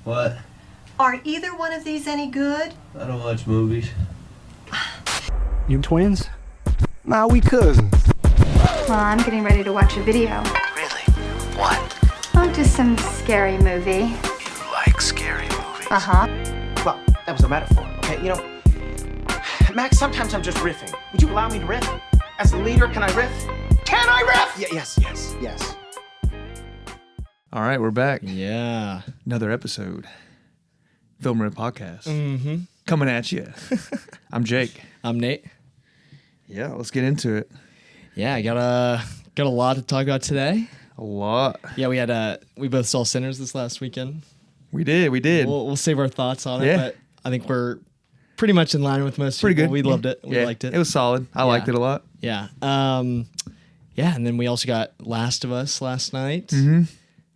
What? Are either one of these any good? I don't watch movies. You twins? Nah, we cousins. Well, I'm getting ready to watch a video. Really? What? Oh, just some scary movie. You like scary movies? Uh-huh. Well, that was a metaphor, okay? You know, Max, sometimes I'm just riffing. Would you allow me to riff? As the leader, can I riff? Can I riff? Yes. All right, we're back. Yeah. Another episode. Film Riff Podcast. Mm-hmm. Coming at you. I'm Jake. I'm Nate. Yeah, let's get into it. Yeah, I got a lot to talk about today. A lot. Yeah, we both saw Sinners this last weekend. We did. We'll save our thoughts on it, Yeah. but I think we're pretty much in line with most Pretty people. good. We loved it. We liked it. It was solid. I liked it a lot. Yeah. Yeah, and then we also got Last of Us last night. Mm-hmm.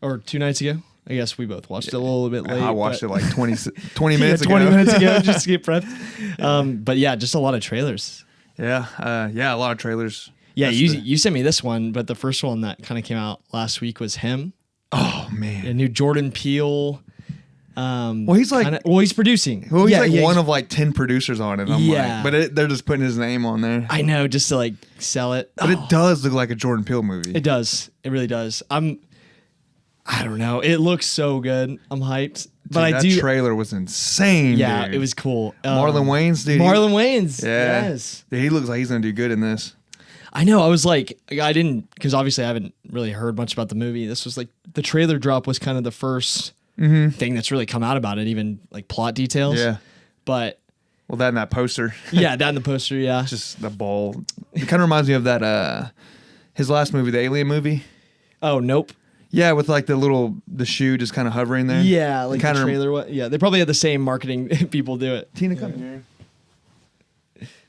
Or 2 nights ago. I guess we both watched it a little bit late. I watched it like 20 minutes yeah, ago. 20 minutes ago just to get prepped. But yeah, just a lot of trailers. Yeah, a lot of trailers. Yeah, That's you sent me this one, but the first one that kind of came out last week was Him. Oh, man. A new Jordan Peele. Well, he's like... he's producing. Well, he's one of like 10 producers on it. I'm Yeah. like, but they're just putting his name on there. I know, just to like sell it. But it does look like a Jordan Peele movie. It does. It really does. I don't know. It looks so good. I'm hyped. But Dude, that trailer was insane. Yeah, dude. it was cool. Marlon Wayans, dude. Marlon Wayans. Yeah. Yes. Dude, he looks like he's gonna do good in this. I know. I was like, I didn't, because obviously I haven't really heard much about the movie. This was like, the trailer drop was kind of the first thing that's really come out about it, even like plot details. Yeah. But Well, that and that poster. yeah, that in the poster, yeah. Just the ball. It kind of reminds me of that, his last movie, the Alien movie. Oh, nope. Yeah, with like the shoe just kind of hovering there. Yeah, like Kinda the trailer. Yeah, they probably had the same marketing people do it. Tina, come here.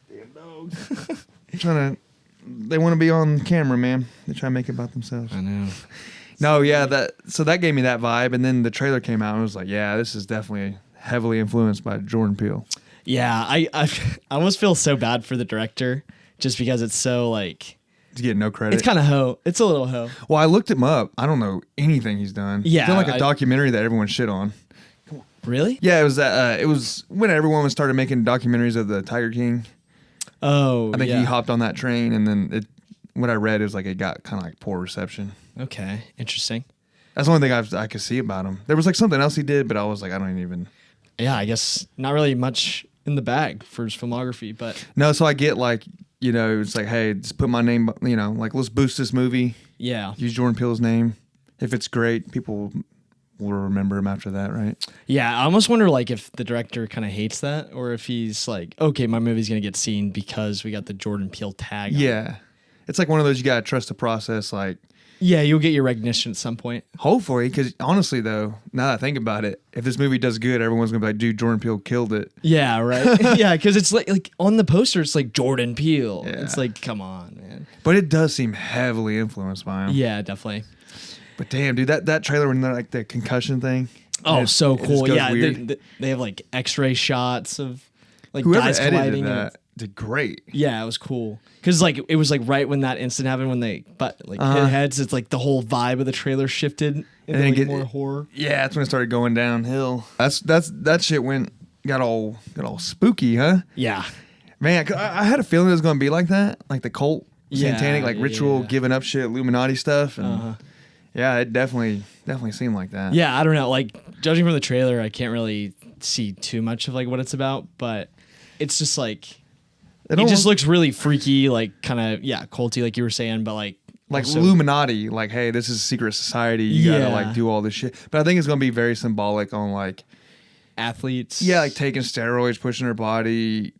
Damn dogs. They want to be on camera, man. They try to make it about themselves. I know. No, yeah, that gave me that vibe, and then the trailer came out, and I was like, yeah, this is definitely heavily influenced by Jordan Peele. Yeah, I almost feel so bad for the director just because it's so like... To get no credit. It's kind of hoe. It's a little hoe. Well, I looked him up. I don't know anything he's done. Yeah, I feel like a documentary that everyone shit on. Really? Yeah, it was that. It was when everyone started making documentaries of the Tiger King. Oh, I think yeah. he hopped on that train, and then what I read is like it got kind of like poor reception. Okay, interesting. That's the only thing I could see about him. There was like something else he did, but I was like, I don't even. Yeah, I guess not really much in the bag for his filmography, but No, so I get like, it's like, hey, just put my name, like let's boost this movie. yeah. Use Jordan Peele's name. If it's great, people will remember him after that, right? Yeah, I almost wonder like if the director kind of hates that or if he's like, okay, my movie's going to get seen because we got the Jordan Peele tag on it. Yeah. It's like one of those you got to trust the process, like. Yeah, you'll get your recognition at some point. Hopefully, because honestly, though, now that I think about it, if this movie does good, everyone's going to be like, dude, Jordan Peele killed it. Yeah, right. Yeah, because it's like on the poster, it's like Jordan Peele. Yeah. It's like, come on, man. But it does seem heavily influenced by him. Yeah, definitely. But damn, dude, that trailer when they're like the concussion thing. Oh, so it just cool. goes Yeah, weird. they have like X-ray shots of like Whoever guys edited colliding. that did great. Yeah, it was cool. Because like it was like right when that instant happened when they hit heads, it's like the whole vibe of the trailer shifted into then like get- more horror. Yeah, that's when it started going downhill. That shit got all spooky, huh? Yeah. Man, 'cause I had a feeling it was going to be like that, like the cult, Yeah, satanic, like ritual, yeah. giving up shit, Illuminati stuff, and yeah, it definitely seemed like that. Yeah, I don't know. Like judging from the trailer, I can't really see too much of like what it's about, but it's just like it just looks really freaky, like kind of culty, like you were saying, but like also, Illuminati, like, hey, this is a secret society. You gotta like do all this shit. But I think it's gonna be very symbolic on like athletes. Yeah, like taking steroids, pushing their body.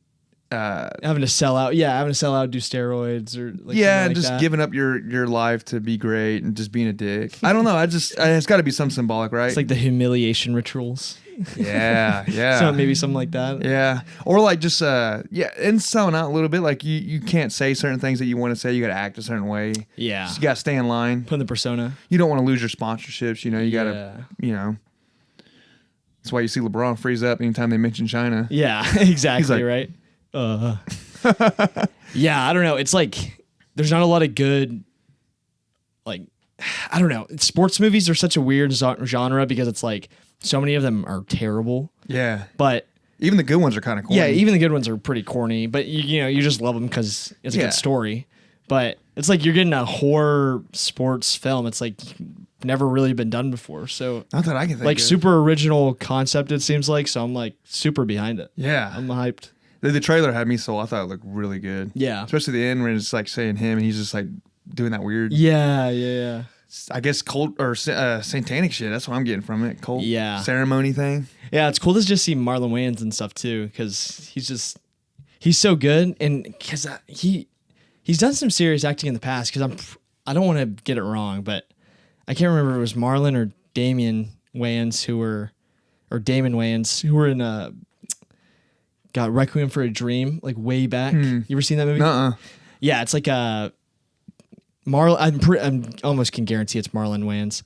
Having to sell out, do steroids or like and like just that. giving up your life to be great and just being a dick. I don't know. It's got to be some symbolic, right? It's like the humiliation rituals. Yeah. So maybe something like that. Yeah, or like just and selling out a little bit. Like you can't say certain things that you want to say. You got to act a certain way. Yeah, so you got to stay in line. Put in the persona. You don't want to lose your sponsorships. You got to. That's why you see LeBron freeze up anytime they mention China. Yeah, exactly. He's like, right. Yeah, I don't know. It's like there's not a lot of good, like I don't know. Sports movies are such a weird genre because it's like so many of them are terrible. Yeah. But even the good ones are kind of corny. yeah, even the good ones are pretty corny. But you just love them because it's a good story. But it's like you're getting a horror sports film. It's like never really been done before. So not that I can think like of. super original concept. It seems like so I'm like super behind it. Yeah, I'm hyped. The trailer had me sold. I thought it looked really good. Yeah, especially the end when it's like saying him and he's just like doing that weird. Yeah. I guess cult or satanic shit. That's what I'm getting from it. Cult ceremony thing. Yeah, it's cool to just see Marlon Wayans and stuff too because he's so good and because he's done some serious acting in the past because I don't want to get it wrong, but I can't remember if it was Marlon or Damon Wayans who were in got Requiem for a Dream like way back. You ever seen that movie? Nuh-uh. Yeah, it's like a I almost can guarantee it's Marlon Wayans,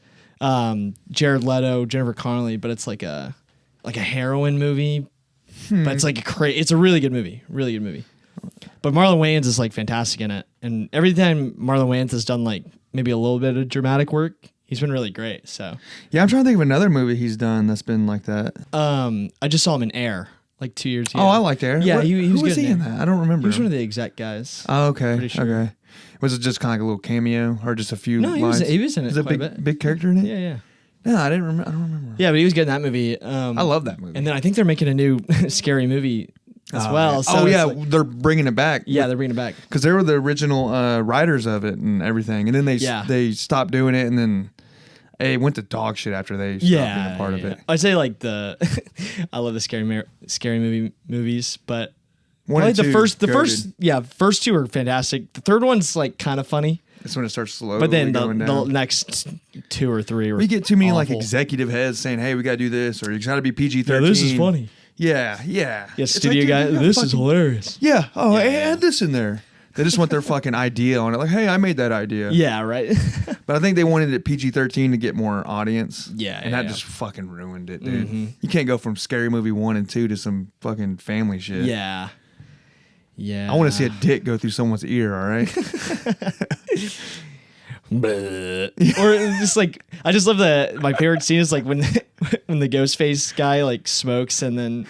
Jared Leto, Jennifer Connelly, but it's like a heroin movie. But it's like it's a really good movie, But Marlon Wayans is like fantastic in it, and every time Marlon Wayans has done like maybe a little bit of dramatic work, he's been really great. So yeah, I'm trying to think of another movie he's done that's been like that. I just saw him in Air like 2 years ago. Oh, I liked Air. Yeah, he was who was good he in that? I don't remember. He was one of the exec guys. Oh, okay. Pretty sure. Okay. Was it just kind of like a little cameo or just a few No, lines? he was in it. Is it quite a a bit. big character in it? Yeah. No, I don't remember. Yeah, but he was good in that movie. I love that movie. And then I think they're making a new scary movie as well. So they're bringing it back. Yeah, they're bringing it back. Because they were the original writers of it and everything, and then they stopped doing it, and then it went to dog shit after they stopped being a part of it. I'd say like I love the scary movies, but One probably and the two, first two are fantastic. The third one's like kind of funny. That's when it starts slowly But then going the down. next two or three were We get too many like awful. executive heads saying, "Hey, we gotta do this," or "You gotta be PG-13." Yeah, this is funny. Yeah. Yeah, It's studio like, guy. dude, This is hilarious. Yeah. Oh, Yeah. add this in there. They just want their fucking idea on it. Like, hey, I made that idea. Yeah, right. But I think they wanted it PG-13 to get more audience. Yeah, And yeah, that yeah. just fucking ruined it, dude. You can't go from Scary Movie 1 and 2 to some fucking family shit. Yeah. I want to see a dick go through someone's ear, all right? Or just like I just love my favorite scene is like when the ghost face guy like smokes and then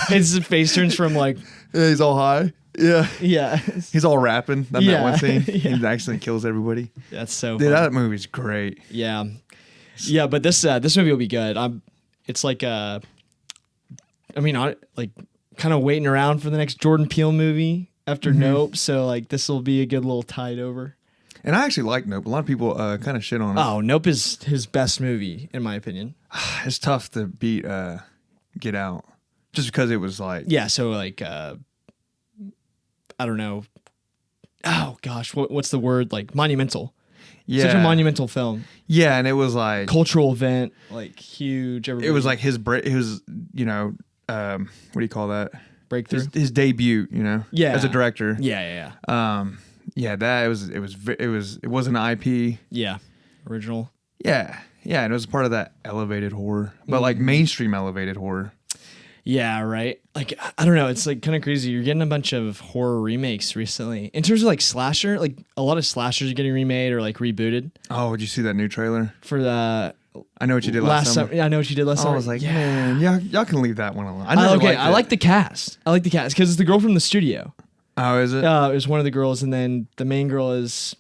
his face turns from like Yeah, he's all high. Yeah. yeah He's all rapping. That one scene. Yeah. He accidentally kills everybody. that's so Dude, funny. that movie's great. Yeah but this movie will be good. It's like like kind of waiting around for the next Jordan Peele movie after Nope, so like this will be a good little tide over. And I actually like Nope. A lot of people kind of shit on it. Oh, Nope is his best movie in my opinion. It's tough to beat Get Out. Just because it was like... Yeah, so like I don't know. Oh gosh, what's the word? Like monumental. Yeah. Such a monumental film. Yeah, and it was like... Cultural event, like huge. It was like his... It was, what do you call that? breakthrough. His debut, Yeah. as a director. Yeah. It was an IP. Yeah. Original. Yeah, and it was part of that elevated horror, but like mainstream elevated horror. Yeah, right. Like I don't know, it's like kind of crazy. You're getting a bunch of horror remakes recently. In terms of like slasher, like a lot of slashers are getting remade or like rebooted. Oh, did you see that new trailer? For the I Know What You Did Last Summer. Yeah, I Know What You Did Last Summer. I was like, yeah. man, y'all can leave that one alone. I like the cast. I like the cast because it's the girl from The Studio. Oh, is it? It was one of the girls, and then the main girl is,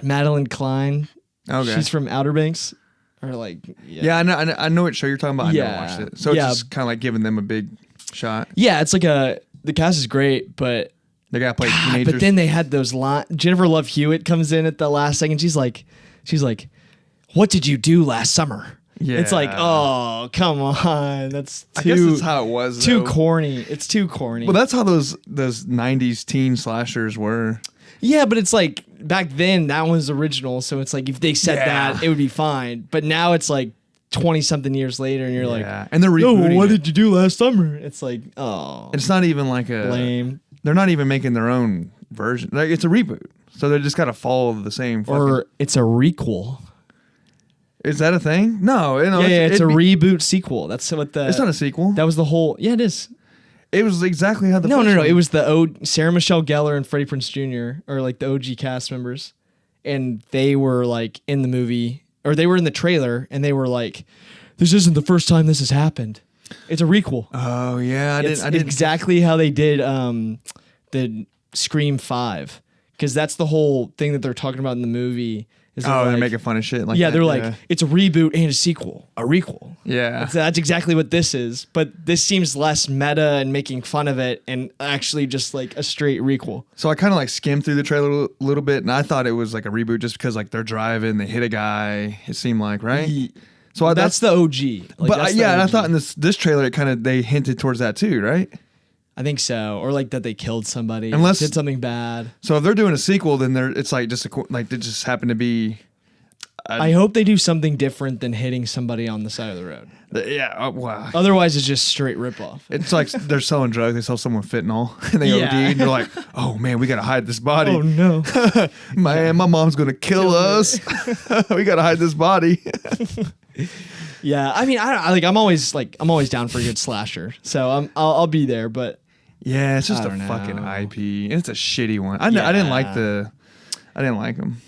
Madeline Klein. Okay. She's from Outer Banks, or like. Yeah, I know what show you're talking about. I never Yeah. watched it, so it's just kind of like giving them a big shot. Yeah, it's like the cast is great, but They gotta play teenagers. but then they had those Jennifer Love Hewitt comes in at the last second. She's like, "What did you do last summer?" Yeah. It's like, oh, come on, that's I guess that's how it was. too though. corny. It's too corny. Well, that's how those '90s teen slashers were. Yeah, but it's like back then that was original, so it's like if they said that, it would be fine. But now it's like 20-something years later, and you're like, and they're rebooting. what it. did you do last summer? It's like, oh, It's not even like a lame. They're not even making their own version. Like, it's a reboot, so they just gotta follow the same. Or it's a requel. Is that a thing? No, It's a reboot sequel. That's what the. It's not a sequel. That was the whole. Yeah, it is. It was exactly how the. No. first one- It was the Sarah Michelle Gellar and Freddie Prinze Jr. or like the OG cast members, and they were like in the movie, or they were in the trailer, and they were like, "This isn't the first time this has happened. It's a requel." Oh yeah, I didn't exactly how they did the Scream 5, because that's the whole thing that they're talking about in the movie. They're making fun of shit. Like they're like, it's a reboot and a sequel, a requel. Yeah, that's exactly what this is. But this seems less meta and making fun of it, and actually just like a straight requel. So I kind of like skimmed through the trailer a little bit, and I thought it was like a reboot just because like they're driving, they hit a guy. It seemed like, right? So that's the OG. But yeah, and I thought in this trailer it kind of they hinted towards that too, right? I think so, or like that they killed somebody, did something bad. So if they're doing a sequel, then it's like like it just happened to be. I hope they do something different than hitting somebody on the side of the road. Yeah, wow. Otherwise, it's just straight ripoff. It's like they're selling drugs. They sell someone fentanyl, and they OD. And they're like, "Oh man, we gotta hide this body. Oh no, my mom's gonna kill us. We gotta hide this body." Yeah, I mean, I'm always down for a good slasher, so I'll be there. But yeah, it's just a fucking IP, and it's a shitty one. I didn't like them.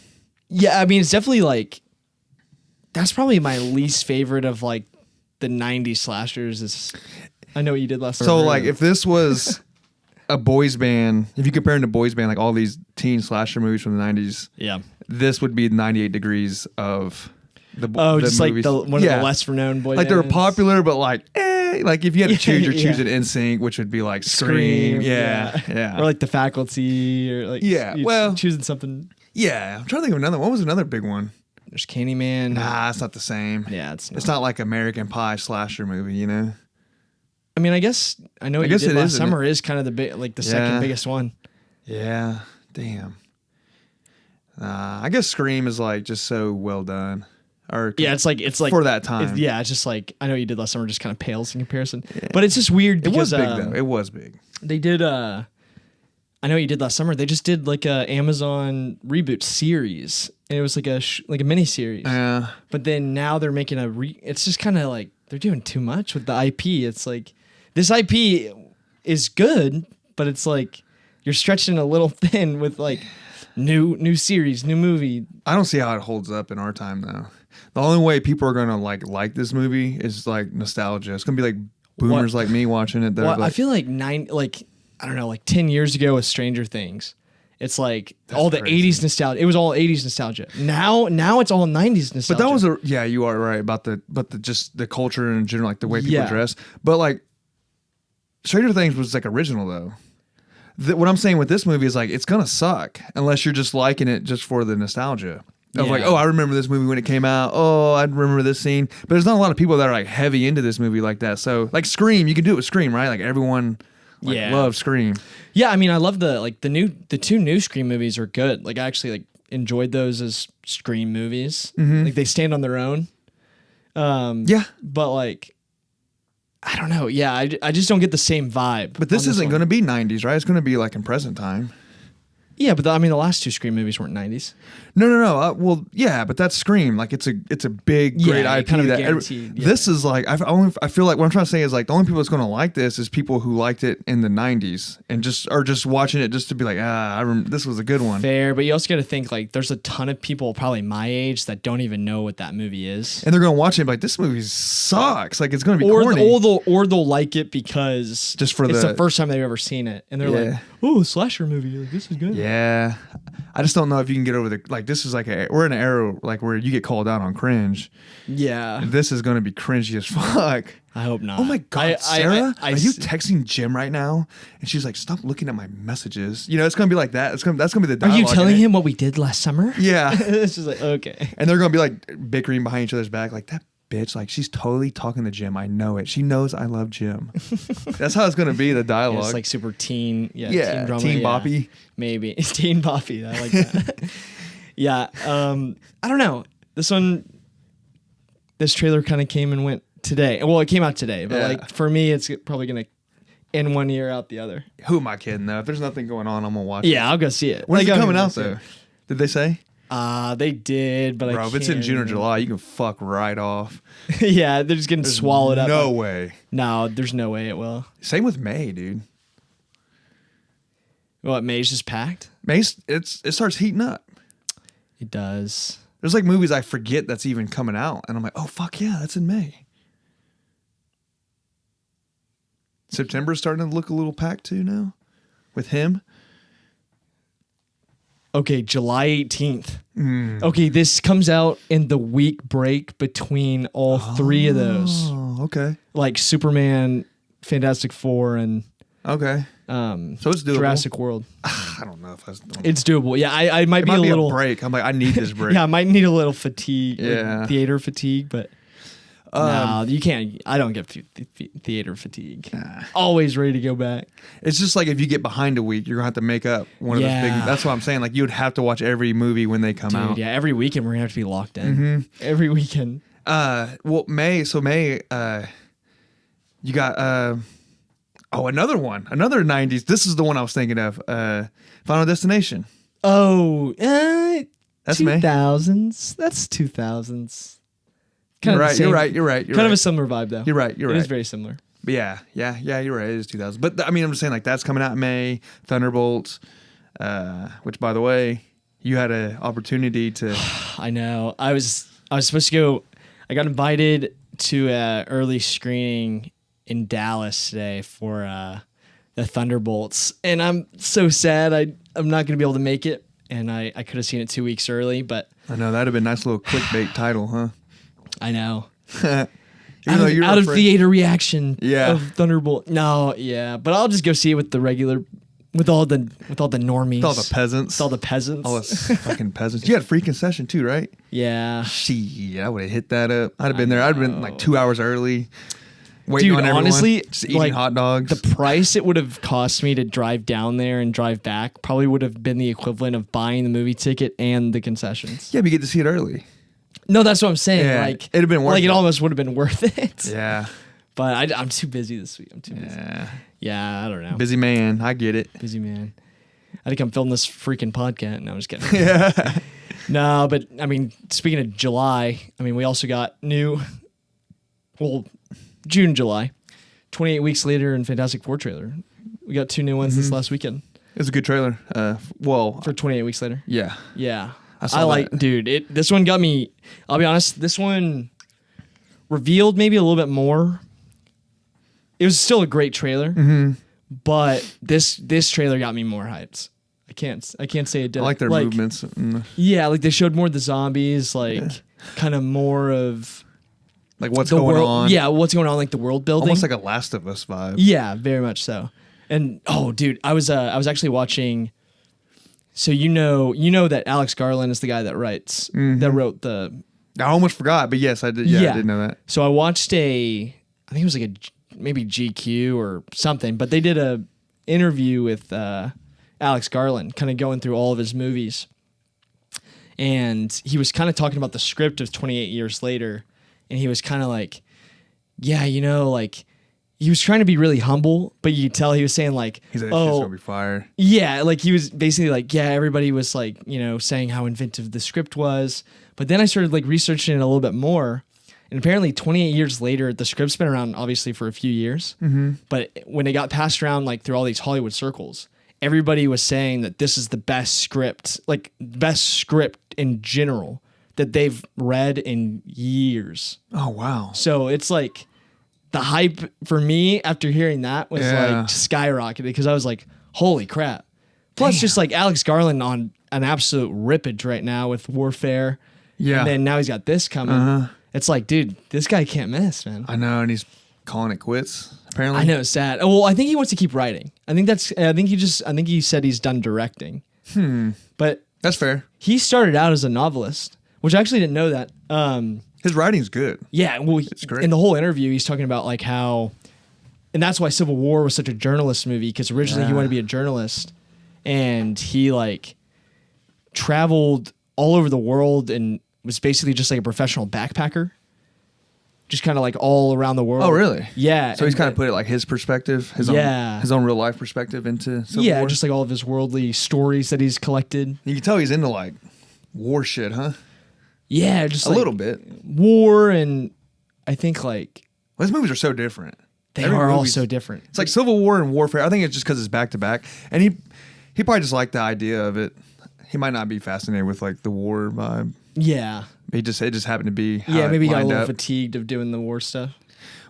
Yeah, I mean, it's definitely like that's probably my least favorite of like the '90s slashers. Is I Know What You Did Last Summer. So like, if this was a boys band, if you compare it to boys band, like all these teen slasher movies from the '90s, yeah, this would be 98 degrees of the just movies. Like one of the less renowned boy like bands. They're popular, but like like if you had to choose, you're choosing NSYNC, which would be like Scream. Yeah. Or like The Faculty, or like choosing something. Yeah, I'm trying to think of another. What was another big one? There's Candyman. Nah, it's not the same. Yeah, it's not like American Pie slasher movie, you know. I mean, I guess I Know What You Did Last Summer is kind of the second biggest one. Yeah, damn. I guess Scream is like just so well done. Or it's like for that time. It's just like I Know What You Did Last Summer just kind of pales in comparison. Yeah. But it's just weird because it was big though. It was big. They did I Know What You Did Last Summer. They just did like a Amazon reboot series, and it was like a mini series. Yeah. But then now they're making it's just kind of like they're doing too much with the IP. It's like this IP is good, but it's like you're stretching a little thin with like new series, new movie. I don't see how it holds up in our time though. The only way people are gonna like this movie is like nostalgia. It's gonna be like boomers like me watching it. Well, I feel like I don't know, like 10 years ago with Stranger Things. It's like all the crazy. 80s nostalgia. It was all 80s nostalgia. Now it's all 90s nostalgia. But that was you are right about just the culture in general, like the way people dress. But like Stranger Things was like original though. What I'm saying with this movie is like it's gonna suck unless you're just liking it just for the nostalgia. Of like, oh, I remember this movie when it came out. Oh, I remember this scene. But there's not a lot of people that are like heavy into this movie like that. So like Scream, you can do it with Scream, right? Like everyone loves Scream. Yeah, I mean, I love the two new Scream movies are good. Like I actually like enjoyed those as Scream movies. Mm-hmm. Like they stand on their own. But like I don't know. Yeah, I just don't get the same vibe. But this isn't going to be 90s, right? It's going to be like in present time. Yeah, but the last two Scream movies weren't 90s. No. Well, yeah, but that's Scream. Like it's a big, great IP. Kind of guaranteed. This is like I feel like what I'm trying to say is like the only people that's going to like this is people who liked it in the 90s and are just watching it just to be like, this was a good one. Fair, but you also got to think like there's a ton of people probably my age that don't even know what that movie is, and they're going to watch it and be like, this movie sucks. Like it's going to be corny. Or they'll like it because it's the first time they've ever seen it, and they're like, oh, slasher movie, like, this is good. Yeah, I just don't know if you can get over this is like we're in an era like where you get called out on cringe. Yeah, this is going to be cringy as fuck. I hope not. Oh my god, Sarah, are you texting Jim right now? And she's like, stop looking at my messages. You know, it's going to be like that. That's going to be the dialogue. Are you telling him what we did last summer? Yeah, it's just like okay. And they're going to be like bickering behind each other's back, like that bitch. Like she's totally talking to Jim. I know it. She knows I love Jim. That's how it's going to be. The dialogue. Yeah, it's like super teen. Teen drama. Teen boppy. Maybe it's teen boppy. I like that. Yeah. I don't know. This trailer kind of came and went today. Well, it came out today, but like for me, it's probably gonna in one ear out the other. Who am I kidding though? If there's nothing going on, I'm gonna watch it. Yeah, I'll go see it. When's it coming out though? Did they say? They did, but if it's in June or July, you can fuck right off. Yeah, they're just getting swallowed up. No way. No, there's no way it will. Same with May, dude. What, May's just packed? May, it starts heating up. It does. There's like movies I forget that's even coming out, and I'm like, oh fuck yeah, that's in May. September's starting to look a little packed too now, with him. Okay, July 18th. Okay, this comes out in the week break between all three of those. Oh, okay. Like Superman, Fantastic Four, and Okay. So it's doable. Jurassic World. I don't know if that's. It's doable. Yeah, I might It be might a be little a break. I'm like, I need this break. Yeah, I might need a little fatigue. Yeah. Like theater fatigue, but no, you can't. I don't get theater fatigue. Always ready to go back. It's just like if you get behind a week, you're gonna have to make up one of those big. That's what I'm saying. Like you would have to watch every movie when they come out. Yeah, every weekend we're gonna have to be locked in. Every weekend. Well, May. So May, you got another one, another '90s. This is the one I was thinking of. Final Destination. Oh, That's May. 2000s. That's 2000s. You're right. You're right. Kind of a similar vibe though. You're right. You're It right. is very similar. But yeah. You're right. It is 2000. But I mean, I'm just saying like that's coming out in May. Thunderbolts, which by the way, you had an opportunity to. I know. I was supposed to go. I got invited to an early screening in Dallas today for the Thunderbolts, and I'm so sad. I'm not going to be able to make it, and I could have seen it 2 weeks early, but I know that'd have been a nice little clickbait title, huh? I know. Out of theater reaction. Yeah. Of Thunderbolt. No, yeah, but I'll just go see it with the regular, with all the normies, With all the peasants. With all the peasants. All the fucking peasants. You had a free concession too, right? Yeah. Shit, I would have hit that up. I'd have been there. I'd have been like 2 hours early. Waiting Dude, on everyone, honestly, just eating like, hot dogs. The price it would have cost me to drive down there and drive back probably would have been the equivalent of buying the movie ticket and the concessions. Yeah, but you get to see it early. No, that's what I'm saying. Yeah, like it'd have been worth like it. it almost would have been worth it. Yeah. But I'm too busy this week. I'm too busy. Yeah, I don't know. Busy man. I get it. Busy man. I had to come film this freaking podcast. No, I'm just kidding. Yeah. No, but I mean, speaking of July, I mean, we also got June, July. 28 weeks later in Fantastic Four trailer. We got 2 new ones this last weekend. It was a good trailer. For 28 weeks later. Yeah. Yeah. I like, dude, this one got me, I'll be honest, this one revealed maybe a little bit more. It was still a great trailer, but this trailer got me more hyped. I can't say it did. I like their movements. Yeah, like they showed more of the zombies, kind of more of like what's the going world, on. Yeah, what's going on, like the world building. Almost like a Last of Us vibe. Yeah, very much so. And dude, I was actually watching. So you know that Alex Garland is the guy that wrote the. I almost forgot, but yes, I did. Yeah, I did know that. So I watched I think it was like maybe GQ or something, but they did a interview with Alex Garland, kind of going through all of his movies, and he was kind of talking about the script of 28 Years Later, and he was kind of like, yeah, like. He was trying to be really humble, but you could tell he was saying like, he's like, this shit's gonna be fire. Yeah, like he was basically like, yeah, everybody was like, saying how inventive the script was. But then I started like researching it a little bit more. And apparently 28 years later, the script's been around obviously for a few years. But when it got passed around like through all these Hollywood circles, everybody was saying that this is the best script, like best script in general that they've read in years. Oh, wow. So it's like, the hype for me after hearing that was like skyrocketed because I was like, holy crap. Plus just like Alex Garland on an absolute rippage right now with Warfare. Yeah. And then now he's got this coming. It's like, dude, this guy can't miss, man. I know, and he's calling it quits, apparently. I know, it's sad. Well, I think he wants to keep writing. I think he said he's done directing. But that's fair. He started out as a novelist, which I actually didn't know that. His writing's good. Yeah, well, it's great. In the whole interview, he's talking about like how, and that's why Civil War was such a journalist movie, because originally he wanted to be a journalist, and he like traveled all over the world and was basically just like a professional backpacker, just kind of like all around the world. Oh, really? Yeah. So he's kind of put it like his perspective, his own real life perspective into Civil War. Just like all of his worldly stories that he's collected. You can tell he's into like war shit, huh? Yeah, just a little bit. War, and I think like his movies are so different. They are all so different. It's like Civil War and Warfare. I think it's just because it's back to back, and he probably just liked the idea of it. he might not be fascinated with like the war vibe. Yeah. It just happened to be. How Yeah, maybe he got a little up. fatigued of doing the war stuff.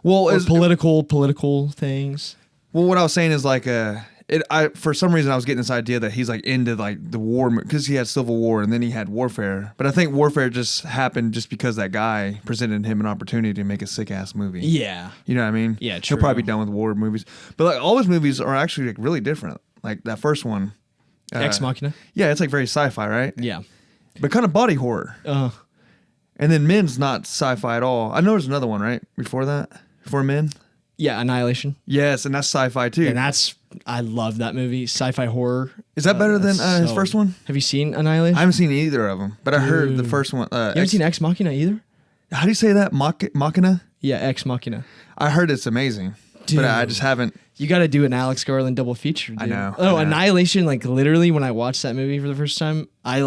Well, Or political things. Well, what I was saying is like for some reason I was getting this idea that he's like into like the war because he had Civil War and then he had Warfare. But I think Warfare just happened just because that guy presented him an opportunity to make a sick ass movie. Yeah. You know what I mean? Yeah, true. He'll probably be done with war movies. But like all his movies are actually like really different. Like that first one. Ex Machina? Yeah, it's like very sci-fi, right? Yeah. But kind of body horror. And then Men's not sci-fi at all. I know there's another one, right? Before that? Before Men? Yeah, Annihilation. Yes, and that's sci-fi too. And I love that movie. Sci-fi horror. Is that better than his first one? Have you seen Annihilation? I haven't seen either of them, but I heard the first one. You haven't seen Ex Machina either? How do you say that? Machina? Yeah, Ex Machina. I heard it's amazing, but I just haven't. You got to do an Alex Garland double feature, dude. I know. Oh, Annihilation, like literally when I watched that movie for the first time, I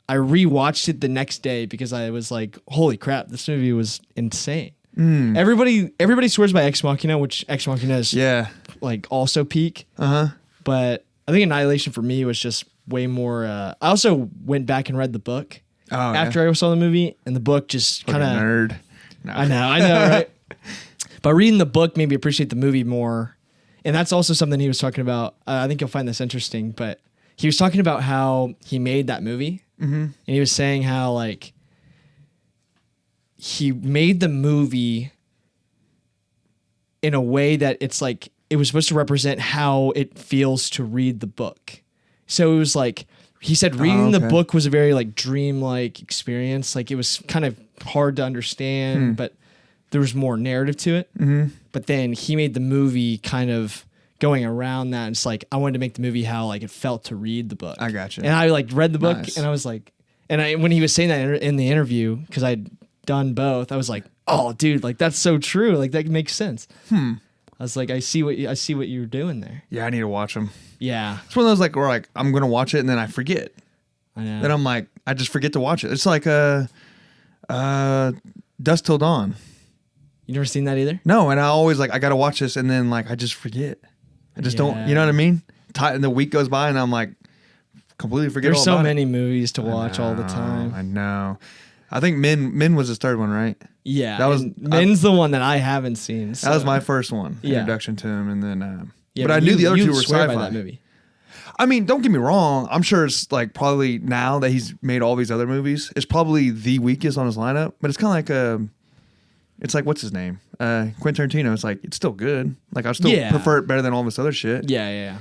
rewatched it the next day because I was like, holy crap, this movie was insane. Everybody swears by Ex Machina, which Ex Machina is like also peak. But I think Annihilation for me was just way more. I also went back and read the book after I saw the movie, and the book just kind of nerd. No. I know, right? But reading the book made me appreciate the movie more, and that's also something he was talking about. I think you'll find this interesting, but he was talking about how he made that movie, and he was saying how like. He made the movie in a way that it's like it was supposed to represent how it feels to read the book. So it was like he said reading the book was a very like dreamlike experience. Like it was kind of hard to understand, but there was more narrative to it. But then he made the movie kind of going around that. And it's like I wanted to make the movie how like it felt to read the book. I got you. And I like read the book Nice. and I was like, when he was saying that in the interview, because I'd done both, I was like, oh dude, like that's so true, like that makes sense. I was like, I see what you're doing there. Yeah, I need to watch them. Yeah, It's one of those like where like I'm gonna watch it and then I forget. I know. Then I'm like I just forget to watch it. It's like Dusk Till Dawn. You never seen that either? No, and I always like I gotta watch this and then like I just forget. I just don't. You know what I mean? And the week goes by and I'm like completely forget. There's all so about many it. movies to watch all the time. I know. I think Men was his third one, right? Yeah, That was- Men's the one that I haven't seen. That was my first one. Yeah. Introduction to him, and then. Yeah, but I knew the other you two were swear sci-fi. by that movie. I mean, don't get me wrong. I'm sure it's like probably now that he's made all these other movies, it's probably the weakest on his lineup. But it's kind of like it's like what's his name, Quentin Tarantino. It's like it's still good. Like I still prefer it better than all this other shit. Yeah.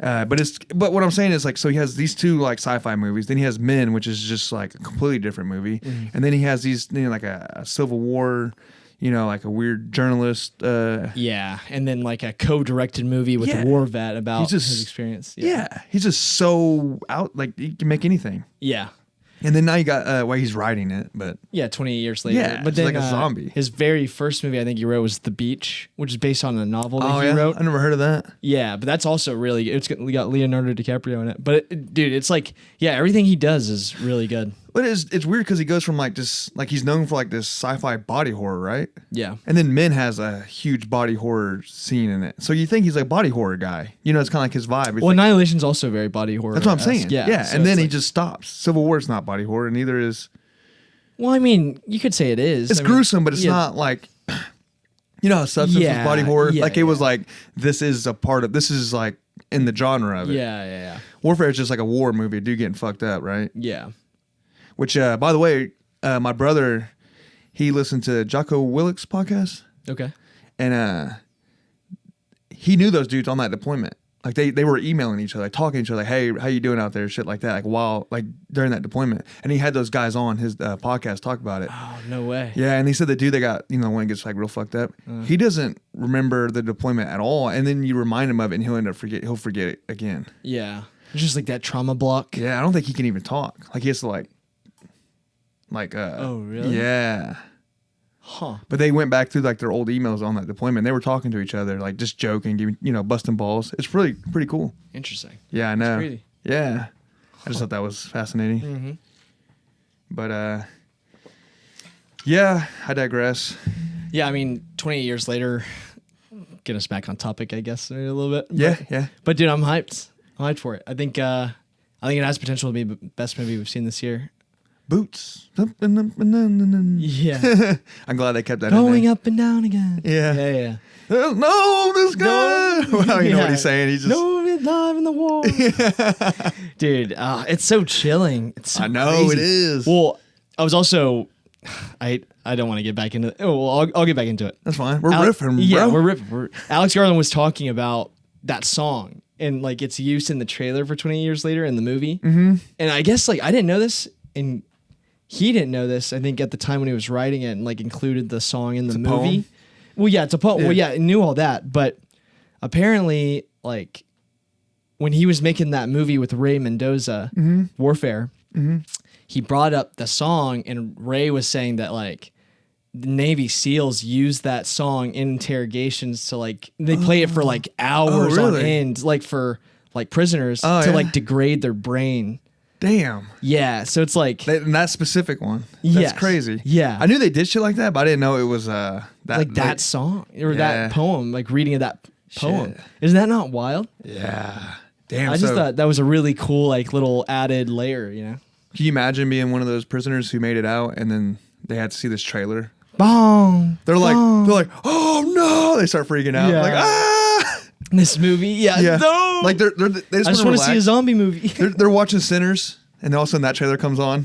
But what I'm saying is like so he has these two like sci-fi movies. Then he has Men, which is just like a completely different movie. And then he has these like a Civil War. Like a weird journalist. Yeah, and then like a co-directed movie with a war vet about his experience. Yeah, he's just so out. Like he can make anything. Yeah. And then now you got he's writing it, but 28 years later. Yeah, but it's then like a zombie. His very first movie I think he wrote was The Beach, which is based on a novel that he wrote. I never heard of that. Yeah, but that's also really good. It's got Leonardo DiCaprio in it. But dude, it's like everything he does is really good. But it's weird because he goes from like just like he's known for like this sci-fi body horror, right? Yeah. And then Men has a huge body horror scene in it, so you think he's like a body horror guy. It's kind of like his vibe. It's Well, like, Annihilation's also very body horror. that's what I'm saying. Yeah. so And then it's he like- just stops. Civil War is not body horror, neither is. Well, I mean, you could say it is. It's gruesome, but it's not like. You know how Substance was body horror? Like it was like this is like in the genre of it. Yeah. Warfare is just like a war movie, dude getting fucked up, right? Yeah. Which, by the way, my brother, he listened to Jocko Willick's podcast, Okay. and he knew those dudes on that deployment. Like they were emailing each other, like talking to each other, like, "Hey, how you doing out there?" Shit like that. Like during that deployment, and he had those guys on his podcast talk about it. Oh, no way. Yeah, and he said the dude that got the one that gets like real fucked up, he doesn't remember the deployment at all, and then you remind him of it, and he'll forget it again. Yeah. It's just like that trauma block. Yeah, I don't think he can even talk. Like he has to like. Oh, really? Yeah. Huh. But they went back through like their old emails on that deployment. They were talking to each other, like just joking, giving, busting balls. It's pretty cool. Interesting. Yeah, I know. crazy. Yeah. I just thought that was fascinating. Mm-hmm. But yeah, I digress. Yeah, I mean, 28 years later, get us back on topic, I guess, maybe a little bit. Yeah, yeah. But dude, I'm hyped. I'm hyped for it. I think I think it has potential to be the best movie we've seen this year. Boots. Yeah. I'm glad they kept that Going in there. up and down again. Yeah. No, this guy. Well, you know what he's saying. He's just. No, we're live in the war. Dude, it's so chilling. It's so I know crazy. it is. Well, I was also. I don't want to get back into. Oh, well, I'll get back into it. That's fine. We're riffing, Yeah, bro. we're riffing. Alex Garland was talking about that song and like its use in the trailer for 20 Years Later in the movie. Mm-hmm. And I guess like I didn't know this, and he didn't know this. I think at the time when he was writing it and like included the song in the movie. Poem? Well, yeah, it's a poem. Yeah. Well, yeah, I knew all that, but apparently, like when he was making that movie with Ray Mendoza, Warfare, he brought up the song, and Ray was saying that like the Navy SEALs use that song in interrogations to like they play it for like hours on really? end, like for like prisoners to yeah? like degrade their brain. Damn. Yeah, so it's like And that specific one. That's Yes. crazy. Yeah. I knew they did shit like that, but I didn't know it was that song or Yeah. that poem, like reading of that poem. Shit. Isn't that not wild? Yeah. Damn. I just thought that was a really cool like little added layer, you know? Can you imagine being one of those prisoners who made it out and then they had to see this trailer? Bong. They're like, oh no! They start freaking out. Yeah. Like, ah! This movie, yeah. No. Like they just I just want to see a zombie movie. They're watching Sinners, and then all of a sudden that trailer comes on.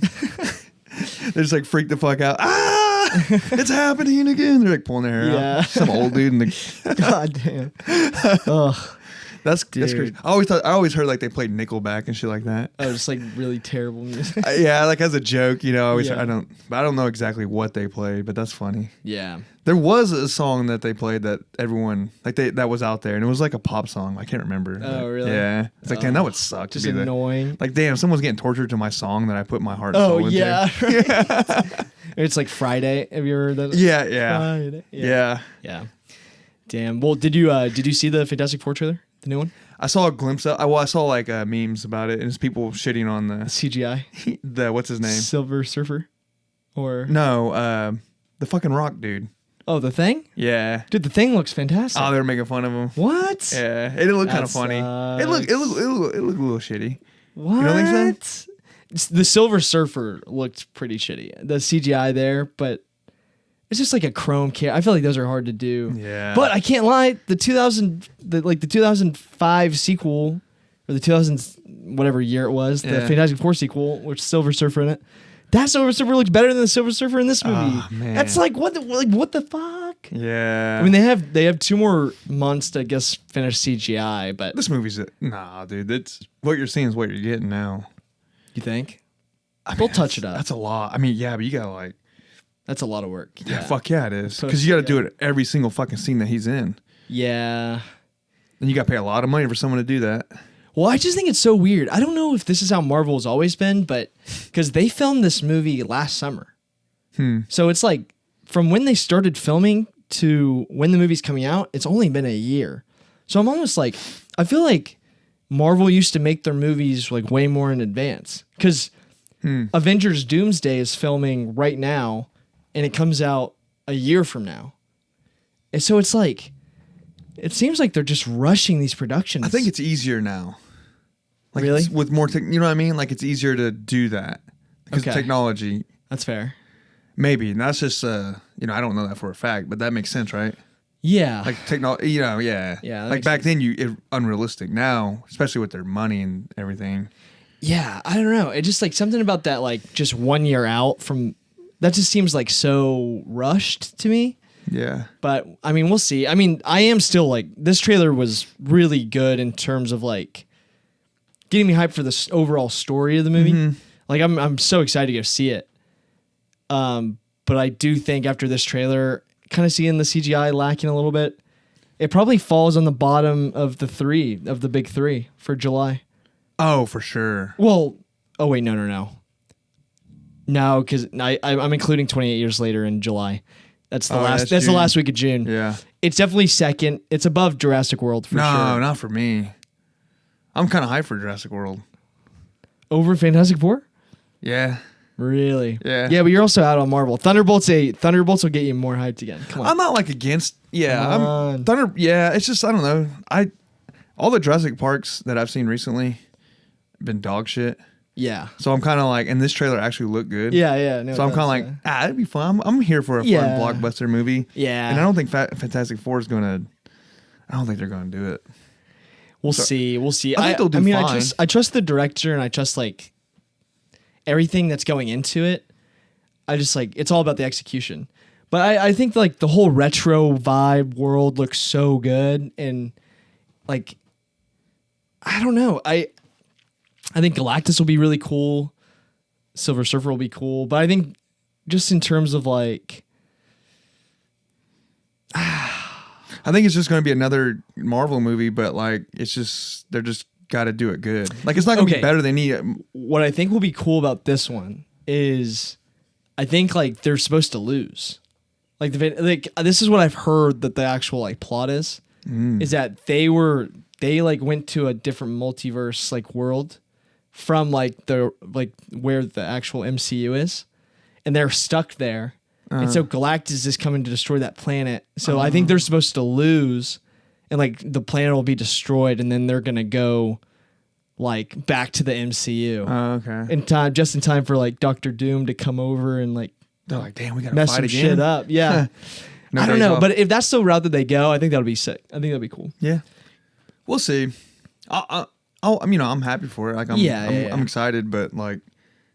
They just like freak the fuck out. Ah! It's happening again. They're like pulling their hair Yeah. out. Some old dude in the. God damn. Ugh. That's Dude. crazy. I always heard like they played Nickelback and shit like that. Oh, just like really terrible music. Yeah, like as a joke, you know. I always Yeah. I don't know exactly what they played, but that's funny. Yeah. There was a song that they played that everyone that was out there, and it was like a pop song. I can't remember. Oh, really? Yeah. It's like, damn, that would suck. Just to be annoying. Like, damn, someone's getting tortured to my song that I put my heart and Oh soul into. yeah. Right. It's like Friday. Have you heard that? Yeah. Friday. Yeah. Yeah. Damn. Well, did you see the Fantastic Four trailer? The new one? I saw a glimpse of. I saw like memes about it, and it's people shitting on the CGI. what's his name? Silver Surfer. Or No, the fucking rock dude. oh, the Thing? Yeah. Dude, the Thing looks fantastic. Oh, they were making fun of him. What? Yeah, it looked kind That of funny. sucks. It looked a little shitty. What? You don't think so? The Silver Surfer looked pretty shitty. The CGI there, but it's just like a chrome kit. I feel like those are hard to do. Yeah. But I can't lie. The 2005 sequel, or the 2000 whatever year it was, the Yeah. Fantastic Four sequel, with Silver Surfer in it. That Silver Surfer looks better than the Silver Surfer in this movie. Oh, man. That's like what the fuck? Yeah. I mean, they have 2 more months to, I guess, finish CGI, but this movie's nah, dude. It's what you're seeing is what you're getting now. you think? I They'll mean, touch it up. That's a lot. I mean, yeah, but you gotta like, That's a lot of work. yeah, fuck yeah, it is. Because you got to do it every single fucking scene that he's in, Yeah. and you got to pay a lot of money for someone to do that. Well, I just think it's so weird. I don't know if this is how Marvel's always been, but because they filmed this movie last summer. So it's like from when they started filming to when the movie's coming out, it's only been a year. So I'm almost like, I feel like Marvel used to make their movies like way more in advance. Because Avengers Doomsday is filming right now, and it comes out a year from now. And so it's like, it seems like they're just rushing these productions. I think it's easier now. Like Really? it's with more, you know what I mean? Like it's easier to do that because Okay. of technology. That's fair. Maybe, and that's just I don't know that for a fact, but that makes sense, right? Yeah. Like technology, yeah. Yeah, that Like makes back then, unrealistic. Now, especially with their money and everything. Yeah, I don't know. It just like something about that, like just 1 year out from that just seems like so rushed to me. Yeah. But I mean, we'll see. I mean, I am still like this trailer was really good in terms of like getting me hyped for the overall story of the movie. Like I'm so excited to go see it. But I do think after this trailer, kind of seeing the CGI lacking a little bit, it probably falls on the bottom of the big three for July. Oh, for sure. Well, oh wait, no, because I'm including 28 Years Later in July. That's the last. That's the June. last week of June. Yeah. It's definitely second. It's above Jurassic World for No, sure. not for me. I'm kind of hyped for Jurassic World. Over Fantastic Four? Yeah. Really? Yeah. Yeah, but you're also out on Marvel. Thunderbolts will get you more hyped again. Come on. I'm not like against. Yeah. Come on. Thunder. Yeah. It's just I don't know. All the Jurassic Parks that I've seen recently, been dog shit. Yeah. So I'm kind of like, and this trailer actually looked good. Yeah. No, So I'm kind of like, it'd be fun. I'm here for a fun blockbuster movie. Yeah. And I don't think Fantastic Four is gonna. I don't think they're gonna do it. We'll see. I think they'll do fine. I trust the director, and I trust like everything that's going into it. I just like it's all about the execution. But I think like the whole retro vibe world looks so good, and like I don't know. I think Galactus will be really cool. Silver Surfer will be cool, but I think just in terms of like. I think it's just going to be another Marvel movie, but like it's just they're just got to do it good. Like it's not going to be better than What I think will be cool about this one is, I think like they're supposed to lose. Like this is what I've heard that the actual like plot is that they like went to a different multiverse like world from like the like where the actual MCU is, and they're stuck there. And so Galactus is coming to destroy that planet. So I think they're supposed to lose, and like the planet will be destroyed, and then they're gonna go like back to the MCU. Just in time for like Doctor Doom to come over and like they're like, damn, we gotta mess fight some again. shit up. Yeah, No I don't days know, off. but if that's the route that they go, I think that'll be sick. I think that'll be cool. Yeah, we'll see. I'm happy for it. Like I'm excited, but like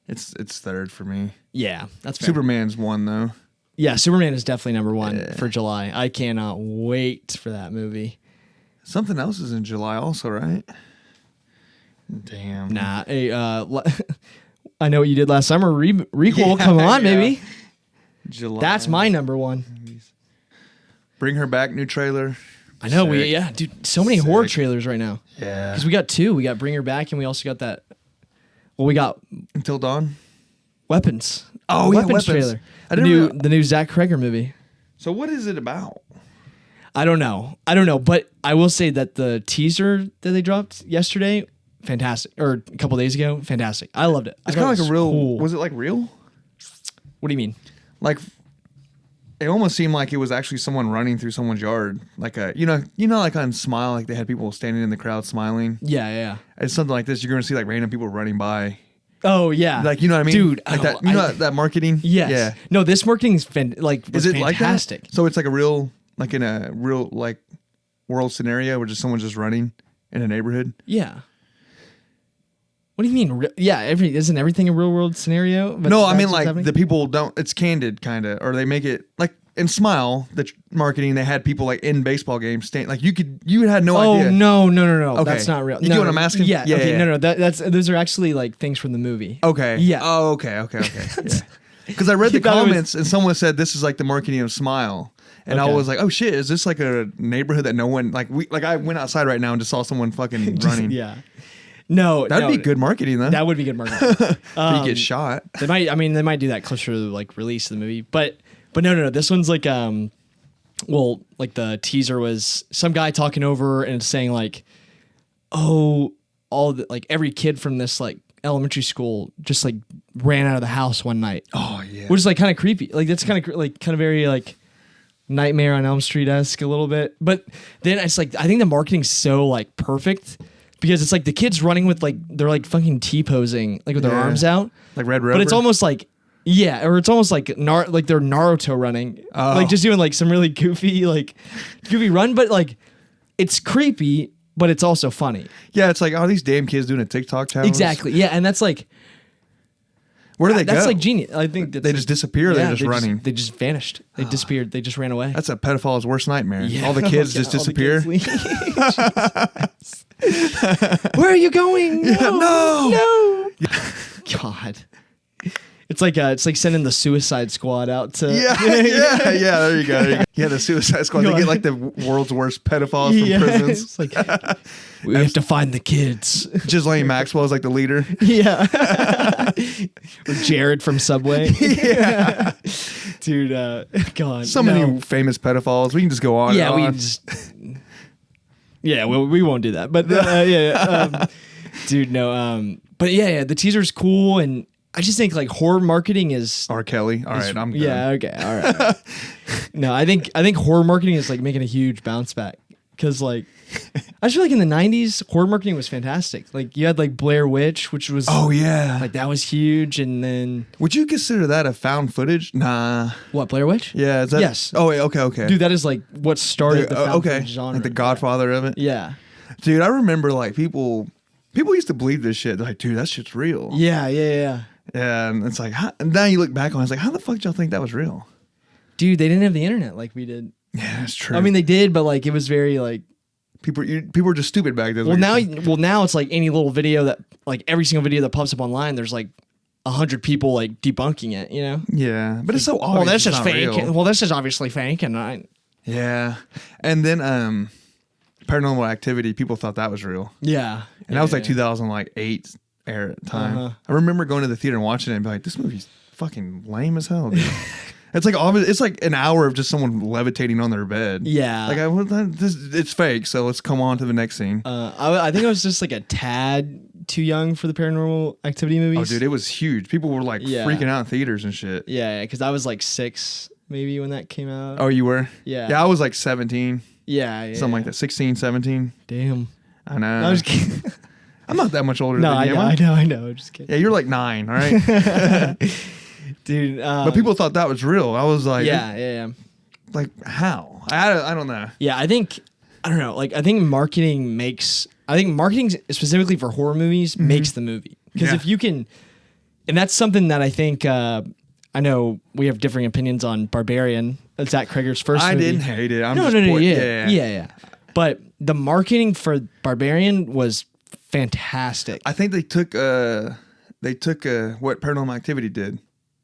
it's third for me. Yeah, that's fair. Superman's one though. Yeah, Superman is definitely number one for July. I cannot wait for that movie. Something else is in July also, right? Damn. Nah, hey, I know what you did last summer. Requel, come on, baby. July. That's my number one. Bring Her Back, new trailer. I know, Sick. dude, so many horror trailers right now. Yeah. Because we got two. We got Bring Her Back, and we also got that. Well, we got Until Dawn. Weapons. Oh, yeah, Weapons. Trailer. I The didn't new Zach Kreger movie. So what is it about? I don't know, but I will say that the teaser that they dropped yesterday, fantastic, or a couple days ago, fantastic. I loved it. It's kind of like a real. Cool. Was it like real? What do you mean? Like, it almost seemed like it was actually someone running through someone's yard. Like like on Smile, like they had people standing in the crowd smiling. Yeah. It's something like this. You're gonna see like random people running by. Oh yeah, Like you know what I mean, dude. Like that. You know that marketing. Yes. Yeah. No, this marketing is Is it like fantastic. that? So it's like a real, like in a real like world scenario where just someone's just running in a neighborhood. Yeah. What do you mean? Isn't everything a real world scenario? But No, I that's mean what's like happening? the people don't. It's candid kind of, or they make it like in Smile. The marketing they had people like in baseball games. Like you had no idea. Oh no! Okay. That's not real. You no, get what I'm asking? Yeah. Yeah, Okay. yeah. No. Those are actually like things from the movie. Okay. Yeah. Oh, okay. Yeah. Because I read the You thought it was- comments and someone said this is like the marketing of Smile. And I Okay. was like, oh shit, is this like a neighborhood that no one like I went outside right now and just saw someone fucking running. Yeah. No, That'd be good marketing though. That would be good marketing. If you get shot. They might do that closer to like release of the movie, but no. This one's like like the teaser was some guy talking over and saying like, oh, like every kid from this like elementary school just like ran out of the house one night. Oh yeah. Which is like kind of creepy. Like that's kind of very like Nightmare on Elm Street-esque a little bit. But then it's like I think the marketing's so like perfect because it's like the kids running with like they're like fucking T-posing like with their arms out. Like Red Rover. But it's almost like or it's almost like like they're Naruto running. Like just doing like some really goofy run, but like it's creepy, but it's also funny. Yeah, it's like, oh, these damn kids doing a TikTok challenge. Exactly. Yeah, and that's like where do they go? That's like genius. I think they just disappear. Or they're just running. They just vanished. They disappeared. They just ran away. That's a pedophile's worst nightmare. Yeah. All the kids just All the disappear. kids Where are you going? No. God. It's like sending the Suicide Squad out to Yeah. There you go. Yeah, the Suicide Squad. They get like the world's worst pedophiles from prisons. It's like we have to find the kids. Ghislaine Maxwell is like the leader. Yeah. Or Jared from Subway. Yeah. Dude, God. So many famous pedophiles. We can just go on. Yeah, and we on. just. Yeah, we won't do that. But dude, no. But yeah, the teaser's cool, and I just think like horror marketing is R. Kelly. All right, I'm done. Yeah, okay, all right. No, I think horror marketing is like making a huge bounce back. because like I just feel like in the 90s horror marketing was fantastic. Like you had like Blair Witch, which was like that was huge, and then would you consider that a found footage? Nah. what, Blair Witch? Yeah. Is that, Yes. Oh wait. Okay. Dude, that is like what started the found footage genre. Like the Godfather of it. Yeah. Dude, I remember like people used to believe this shit. They're like, dude, that shit's real. Yeah. Yeah, and it's like, and now you look back on it, it's like, how the fuck did y'all think that was real? Dude, they didn't have the internet like we did. Yeah, that's true. I mean, they did, but like it was very like people were just stupid back then. Well, now it's like any little video that like every single video that pops up online, there's like 100 people like debunking it. You know? Yeah, but it's so obvious. Well, that's it's just not fake. real. Well, that's just obviously fake, and I. Yeah, and then Paranormal Activity, people thought that was real. Yeah, and that was like 2008 era at the time. I remember going to the theater and watching it and be like, this movie's fucking lame as hell, dude. It's like obvious. It's like an hour of just someone levitating on their bed. Yeah, like it's fake. So let's come on to the next scene. I think I was just like a tad too young for the Paranormal Activity movies. Oh, dude, it was huge. People were like freaking out in theaters and shit. Yeah, because I was like 6 maybe when that came out. Oh, you were? Yeah. Yeah, I was like 17. Yeah. Something like that. 16, 17. Damn. I know. No, I was kidding. I'm not that much older no, than you. I know. I'm just kidding. Yeah, you're like 9, all right? Dude. But people thought that was real. I was like, yeah. Like, how? I don't know. Yeah, I think marketing specifically for horror movies makes the movie. Because if you can, and that's something that I think, I know we have differing opinions on Barbarian, Zach Cregger's first movie. I didn't hate it. Yeah. But the marketing for Barbarian was fantastic. I think they took what Paranormal Activity did.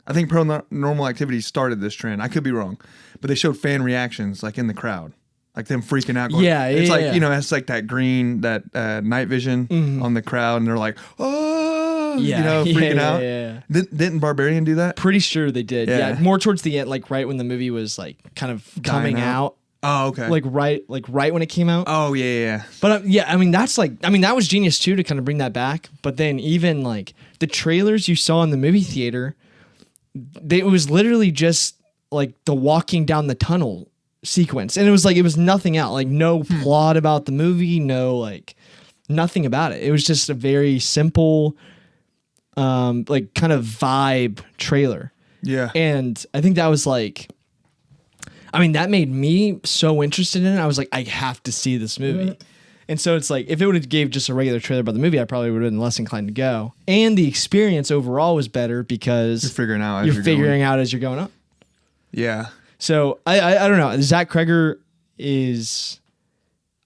I think Paranormal Activity started this trend. I could be wrong, but they showed fan reactions like in the crowd, like them freaking out. It's like it's like that green, that night vision on the crowd, and they're like, oh, freaking out. Yeah. Didn't Barbarian do that? Pretty sure they did. Yeah. More towards the end, like right when the movie was like kind of coming out. Oh, okay. Like right when it came out. Oh, yeah. But I mean, that was genius too to kind of bring that back. But then even like the trailers you saw in the movie theater, it was literally just like the walking down the tunnel sequence, and it was nothing out, like no plot about the movie, no like nothing about it. It was just a very simple, like kind of vibe trailer. Yeah, and I think that was like. I mean, that made me so interested in it. I was like, I have to see this movie. And so it's like, if it would have gave just a regular trailer about the movie, I probably would have been less inclined to go. And the experience overall was better because you're figuring out as you're going up. Yeah. So I don't know. Zach Cregger is,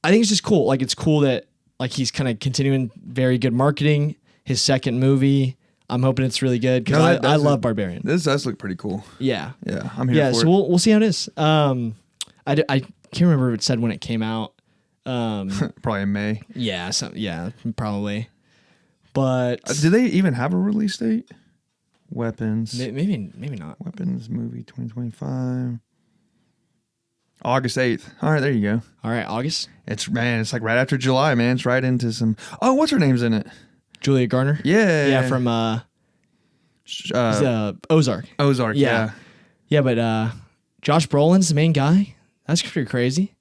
I think it's just cool. Like it's cool that like he's kind of continuing very good marketing. His second movie, I'm hoping it's really good because I love Barbarian. This does look pretty cool. Yeah. Yeah, I'm here for it. So we'll see how it is. I can't remember if it said when it came out. Probably in May. Yeah, probably. But do they even have a release date? Weapons. Maybe not. Weapons movie 2025. August 8th. All right, there you go. All right, August. It's like right after July, man. It's right into some. Oh, what's her name's in it? Julia Garner. Yeah. From Ozark. Ozark. Yeah. Yeah, but Josh Brolin's the main guy. That's pretty crazy.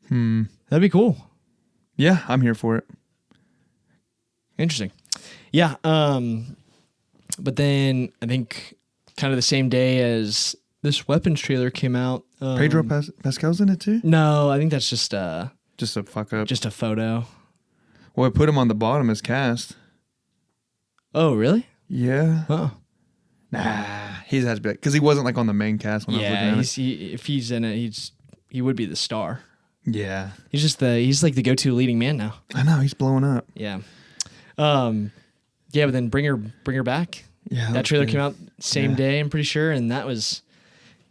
That'd be cool. Yeah, I'm here for it. Interesting. Yeah. But then I think kind of the same day as this Weapons trailer came out. Pedro Pascal's in it too? No, I think that's just a fuck up. Just a photo. Well, I put him on the bottom as cast. Oh, really? Yeah. Oh. Nah, he has to be because he wasn't like on the main cast when I was looking at it. If he's in it, he would be the star. Yeah. He's like the go-to leading man now. I know, he's blowing up. Yeah. Yeah, but then bring her back. Yeah. That trailer came out same day, I'm pretty sure, and that was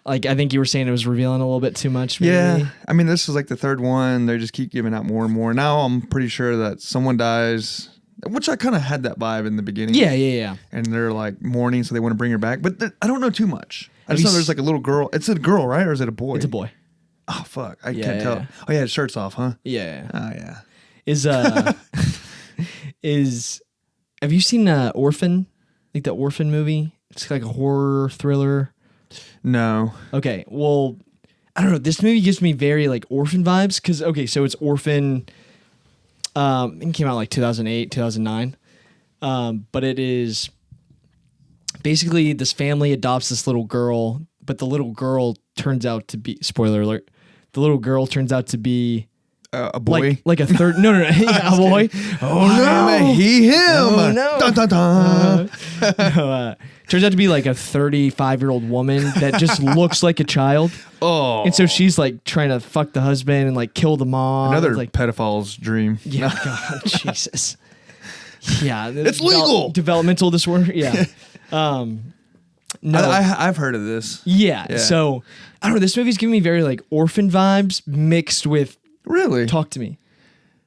like I think you were saying it was revealing a little bit too much. Maybe. Yeah. I mean, this is like the third one. They just keep giving out more and more. Now I'm pretty sure that someone dies, which I kind of had that vibe in the beginning. Yeah. And they're like mourning, so they want to bring her back. But I don't know too much. I just know there's like a little girl. It's a girl, right? Or is it a boy? It's a boy. Oh, fuck. I can't tell. Yeah. Oh, yeah, his shirt's off, huh? Yeah. Oh, yeah. Have you seen Orphan? Like the Orphan movie? It's like a horror thriller. No. Okay. Well, I don't know. This movie gives me very like Orphan vibes because so it's Orphan. It came out like 2008, 2009, but it is basically this family adopts this little girl, but the little girl turns out to be spoiler alert. The little girl turns out to be a boy, like a third. No, yeah, a boy. Oh no, he him. Oh, no. Dun, dun, dun. No, turns out to be like a 35-year-old woman that just looks like a child. Oh, And so she's like trying to fuck the husband and like kill the mom. another like pedophile's dream. yeah, God, Jesus. Yeah, It's legal. Developmental disorder. Yeah. No. I've heard of this. Yeah. So I don't know. This movie's giving me very like Orphan vibes mixed with Really? Talk to Me,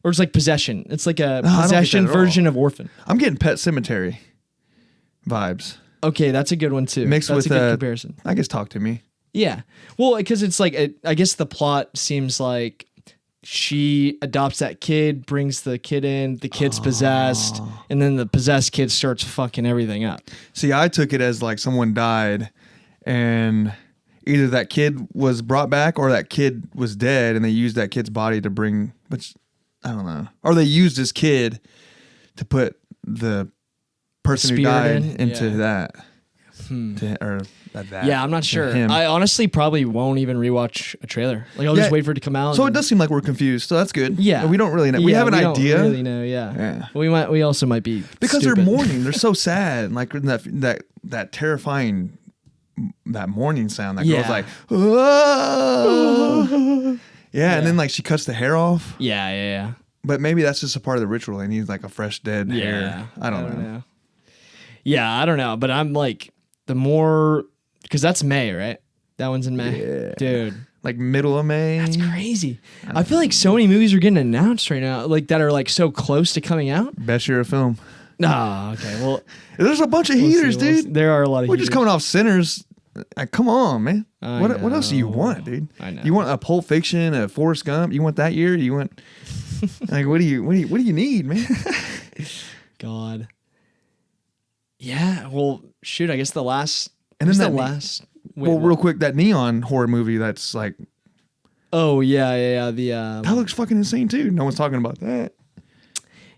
or it's like Possession. It's like a I don't get Possession that at all. version of Orphan. I'm getting Pet Cemetery vibes Okay, that's a good one too. mixed that's with a good comparison. I guess Talk to Me. Yeah. Well, because it's like, I guess the plot seems like she adopts that kid, brings the kid in, the kid's possessed, and then the possessed kid starts fucking everything up. See, I took it as like someone died, and either that kid was brought back or that kid was dead, and they used that kid's body to bring. Which I don't know, or they used this kid to put the person who Spirit died in? into Yeah. that. Or that. Yeah, I'm not to sure. him. I honestly probably won't even rewatch a trailer. Like, I'll just Yeah. wait for it to come out. So it and- does seem like we're confused. So that's good. Yeah. we don't really know. We Yeah, have an don't idea really know, yeah. Yeah. We also might be because stupid. they're mourning. They're so sad. Like that terrifying that mourning sound that Yeah. goes like, "Ah." Yeah, and then like she cuts the hair off. Yeah. But maybe that's just a part of the ritual. They need like a fresh dead hair. I don't know. Yeah, I don't know. But I'm like, the more, because that's May, right? That one's in May. Yeah. Dude. Like middle of May. That's crazy. I feel like so many movies are getting announced right now, like that are like so close to coming out. Best year of film. Ah, okay. Well, There's a bunch of we'll heaters, see. dude. There are a lot of We're just heaters. coming off Sinners. Like, come on, man. I What else do you know. want, dude? I know. You want a Pulp Fiction, a Forrest Gump? You want that year? You want like what do you need, man? God. Yeah. Well, shoot. I guess the last. And then the that last. Well, real quick, that neon horror movie that's like Oh yeah. The that looks fucking insane too. No one's talking about that.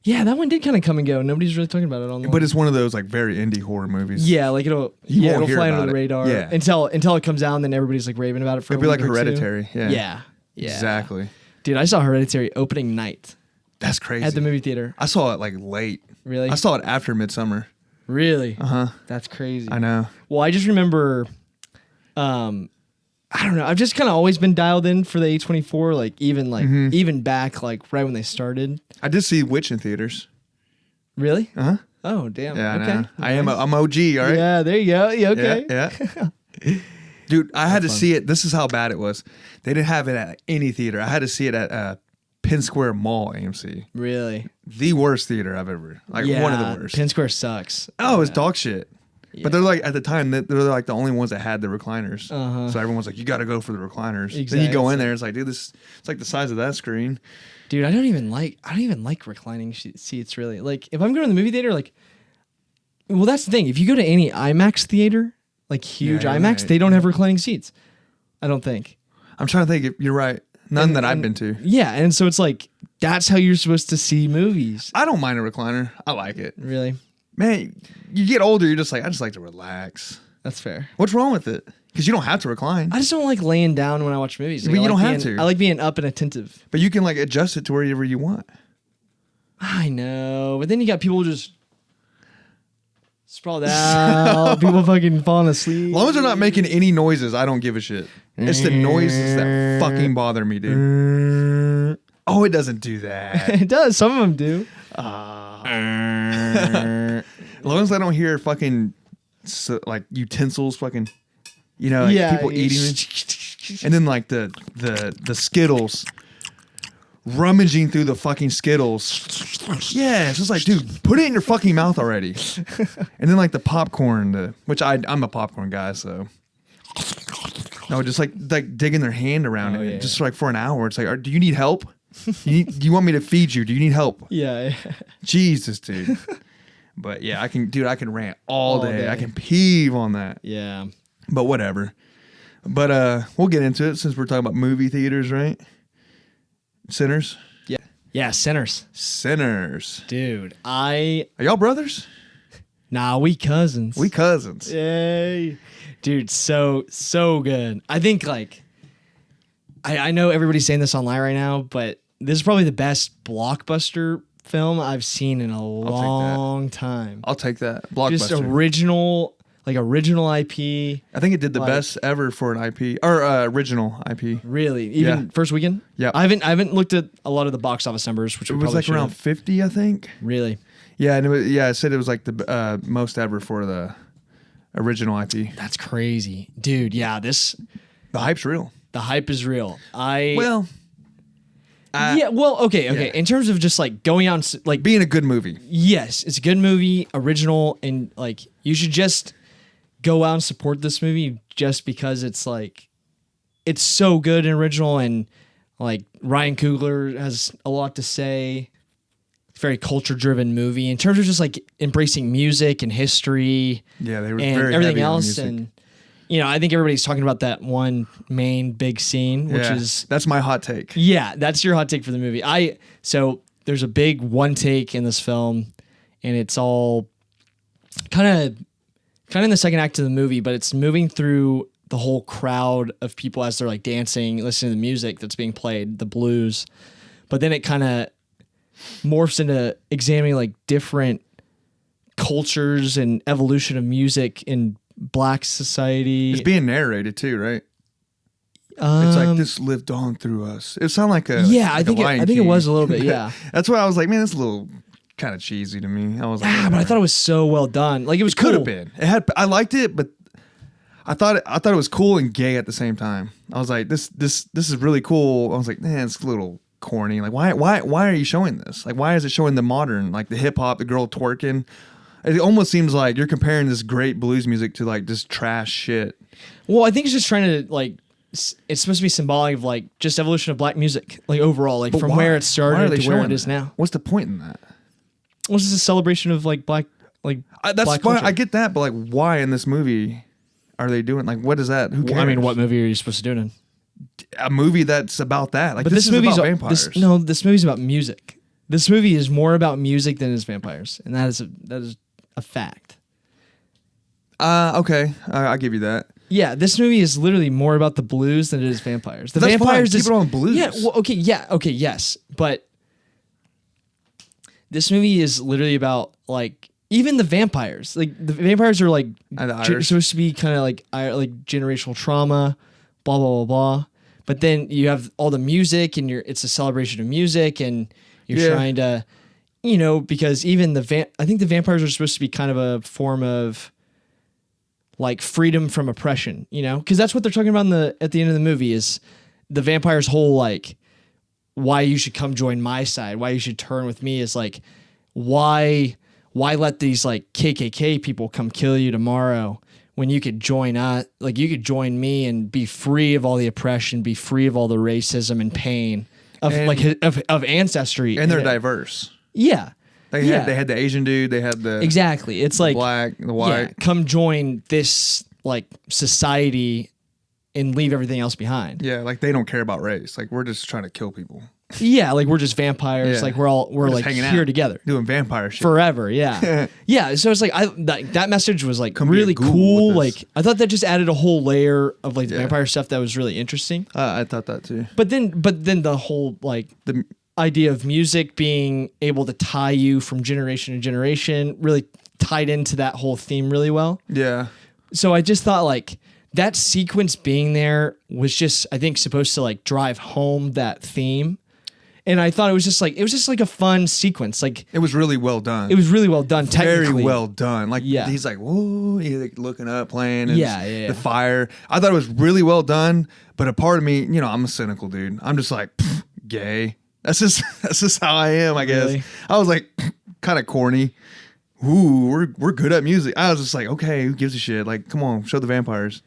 yeah, that one did kind of come and go. Nobody's really talking about it online. But it's one of those like very indie horror movies. yeah, like it'll You won't it'll hear fly about under the it. radar Yeah. until it comes out, and then everybody's like raving about it for It'd a be like week or two. Hereditary. Yeah. Yeah. Exactly. Dude, I saw Hereditary opening night That's crazy. at the movie theater. I saw it like late. Really? I saw it after Midsummer. Really? Uh-huh. That's crazy. I know. Well, I just remember, I don't know. I've just kind of always been dialed in for the A24, like even back like right when they started. I did see Witch in theaters. Really? Uh-huh. Oh, damn. Yeah, okay. I know. I'm OG, all right? Yeah, there you go. Yeah, okay. Yeah. Dude, I had to see it. This is how bad it was. They didn't have it at any theater. I had to see it at Penn Square Mall AMC. Really? The worst theater I've ever. Like one of the worst. Penn Square sucks. Oh, it's dog shit. But they're like at the time they're like the only ones that had the recliners. Uh-huh. So everyone's like, you got to go for the recliners. Exactly. Then you go in there, it's like, dude, it's like the size of that screen. Dude, I don't even like reclining seats really. Like if I'm going to the movie theater, like, well, that's the thing. If you go to any IMAX theater, like huge Yeah, IMAX, right. they don't have reclining seats. I don't think. I'm trying to think. If you're right. None that I've been to. Yeah, and so it's like that's how you're supposed to see movies. I don't mind a recliner. I like it. Really? Man, you get older, you're just like, I just like to relax. That's fair. What's wrong with it? Because you don't have to recline. I just don't like laying down when I watch movies. But I you don't have being- to. I like being up and attentive. But you can like adjust it to wherever you want. I know, but then you got people just sprawled out, people fucking falling asleep. As long as they're not making any noises, I don't give a shit. It's the noises that fucking bother me, dude. Oh, it doesn't do that. It does. Some of them do. As long as I don't hear fucking like utensils fucking, like people eating it. And then like the Skittles rummaging through the fucking Skittles. Yeah, it's just like, dude, put it in your fucking mouth already. And then like the popcorn, which I'm a popcorn guy, so. No, just like digging their hand around it, yeah. just like for an hour. It's like, do you need help? Do you want me to feed you? Do you need help? Yeah. Jesus, dude. But yeah, I can rant all day. day. I can peeve on that. Yeah. But whatever. But we'll get into it since we're talking about movie theaters, right? Sinners. Yeah, Sinners. Sinners. Dude, Are y'all brothers? Nah, we cousins. We cousins. Yay. Dude, so good. I think like I know everybody's saying this online right now, but this is probably the best blockbuster film I've seen in a long time. I'll take that. Blockbuster. Just original IP. I think it did the best ever for an IP or original IP. Really, even first weekend. Yeah, I haven't looked at a lot of the box office numbers, which it was like around 50, I think. Really? Yeah, and it said it was like the most ever for the original IP. That's crazy, dude. Yeah, the hype's real. The hype is real. Okay. Yeah. In terms of just like going out and like being a good movie. Yes, it's a good movie, original, and like you should just go out and support this movie just because it's like it's so good and original, and like Ryan Coogler has a lot to say. It's a very culture-driven movie in terms of just like embracing music and history. Yeah, they were and very everything heavy on else, music. and I think everybody's talking about that one main big scene, which is that's my hot take. Yeah, that's your hot take for the movie. So there's a big one take in this film, and it's all kind of in the second act of the movie, but it's moving through the whole crowd of people as they're like dancing, listening to the music that's being played, the blues. But then it kind of morphs into examining like different cultures and evolution of music in Black society. It's being narrated too, right? It's like this lived on through us. It sounded like a I think it was a little bit. Yeah, that's why I was like, man, it's a little kind of cheesy to me. I was like, but I thought it was so well done. Like it was could cool. have been. I liked it, but I thought it was cool and gay at the same time. I was like, this is really cool. I was like, man, it's a little corny. Like why are you showing this? Like why is it showing the modern, like the hip hop, the girl twerking? It almost seems like you're comparing this great blues music to like this trash shit. Well, I think it's just trying to like, it's supposed to be symbolic of like just evolution of black music, like overall, like from where it started to where it is now. What's the point in that? Well, this is a celebration of like black, like that's black fine. culture. I get that, but like, why in this movie are they doing? Like, what is that? Who cares? I mean, what movie are you supposed to do it in? A movie that's about that. Like, But this movie's about vampires. This movie's about music. This movie is more about music than it is vampires, and that is a fact. Okay, I'll give you that. Yeah, this movie is literally more about the blues than it is vampires. The That's vampires fine. Keep it on blues. Yeah, well, okay, yes, but this movie is literally about like even the vampires. Like the vampires are like supposed to be kind of like generational trauma, blah blah blah blah. But then you have all the music, and it's a celebration of music, and you're trying to, because even I think the vampires are supposed to be kind of a form of like freedom from oppression, because that's what they're talking about at the end of the movie is the vampire's whole like why you should come join my side, why you should turn with me is like why let these like KKK people come kill you tomorrow when you could join us, like you could join me and be free of all the oppression, be free of all the racism and pain of of ancestry, and they're diverse. Yeah. They had the Asian dude. They had the exactly. It's like black, the white. Yeah, come join this like society and leave everything else behind. Yeah, like they don't care about race. Like we're just trying to kill people. Yeah, like we're just vampires. Yeah. Like we're like here together doing vampire shit forever. Yeah, yeah. So it's like that message was like really Google cool. Like I thought that just added a whole layer of like the vampire stuff that was really interesting. I thought that too. But then the whole like the idea of music being able to tie you from generation to generation really tied into that whole theme really well. Yeah. So I just thought like that sequence being there was just, I think, supposed to like drive home that theme. And I thought it was just like a fun sequence. Like it was really well done. It was really well done. Technically. Very well done. Like he's like, whoa, he's like looking up, playing. And the fire. I thought it was really well done. But a part of me, I'm a cynical dude. I'm just like, gay. That's just how I am, I guess. Really? I was like kind of corny. Ooh, we're good at music. I was just like, okay, who gives a shit? Like, come on, show the vampires.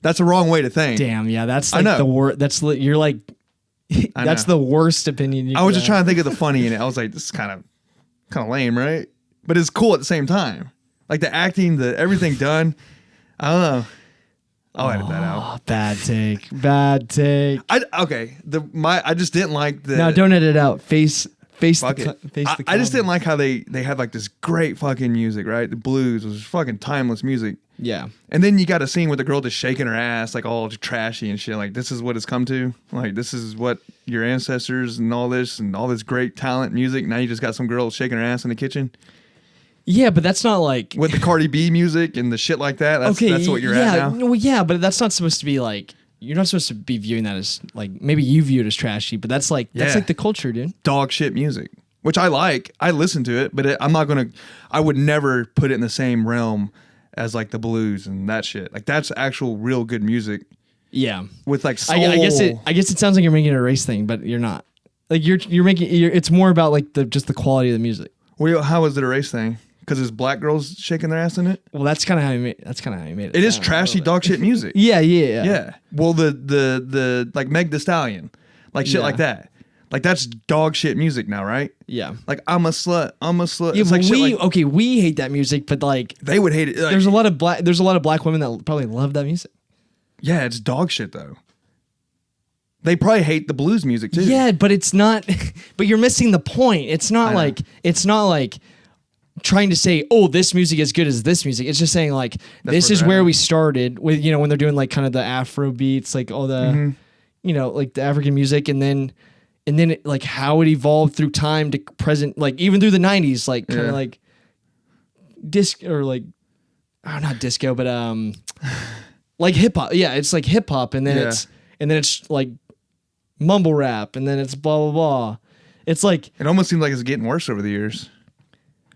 That's the wrong way to think. Damn, yeah, that's like the worst. You're like, that's the worst opinion. I was just trying to think of the funny in it. I was like, this is kind of lame, right? But it's cool at the same time. Like the acting, the everything done. I don't know. I'll edit that out. Oh, bad take. Bad take. I just didn't like the. No, don't edit it out. Face Fuck the it. face. I just didn't like how they had like this great fucking music, right? The blues was fucking timeless music. Yeah. And then you got a scene with the girl just shaking her ass, like all trashy and shit. Like, this is what it's come to. Like, this is what your ancestors and all this great talent music. Now you just got some girl shaking her ass in the kitchen. Yeah, but that's not like with the Cardi B music and the shit like that. That's what you're at now. Well, yeah, but that's not supposed to be like. You're not supposed to be viewing that as like, maybe you view it as trashy, but that's like the culture, dude. Dog shit music, which I like. I listen to it, but I would never put it in the same realm as like the blues and that shit. Like, that's actual real good music. Yeah. With like soul. I guess it sounds like you're making it a race thing, but you're not. Like you're making it's more about like just the quality of the music. Well, how is it a race thing? Because there's black girls shaking their ass in it. Well, that's kind of how you made it. It is trashy dog shit music. Yeah. Well, the like Meg Thee Stallion, like shit like that. Like, that's dog shit music now, right? Yeah. Like, I'm a slut. Yeah, it's like we hate that music, but like they would hate it. Like, there's a lot of black women that probably love that music. Yeah, it's dog shit though. They probably hate the blues music too. Yeah, but it's not. But you're missing the point. It's not like trying to say, oh, this music is good as this music. It's just saying like this is where we started with, when they're doing like kind of the Afro beats, like all the like the African music, and then it, like how it evolved through time to present, like even through the 90s, like kind of like disc or like not disco, but like hip hop. Yeah, it's like hip hop, and then it's like mumble rap, and then it's blah blah blah. It's like it almost seems like it's getting worse over the years.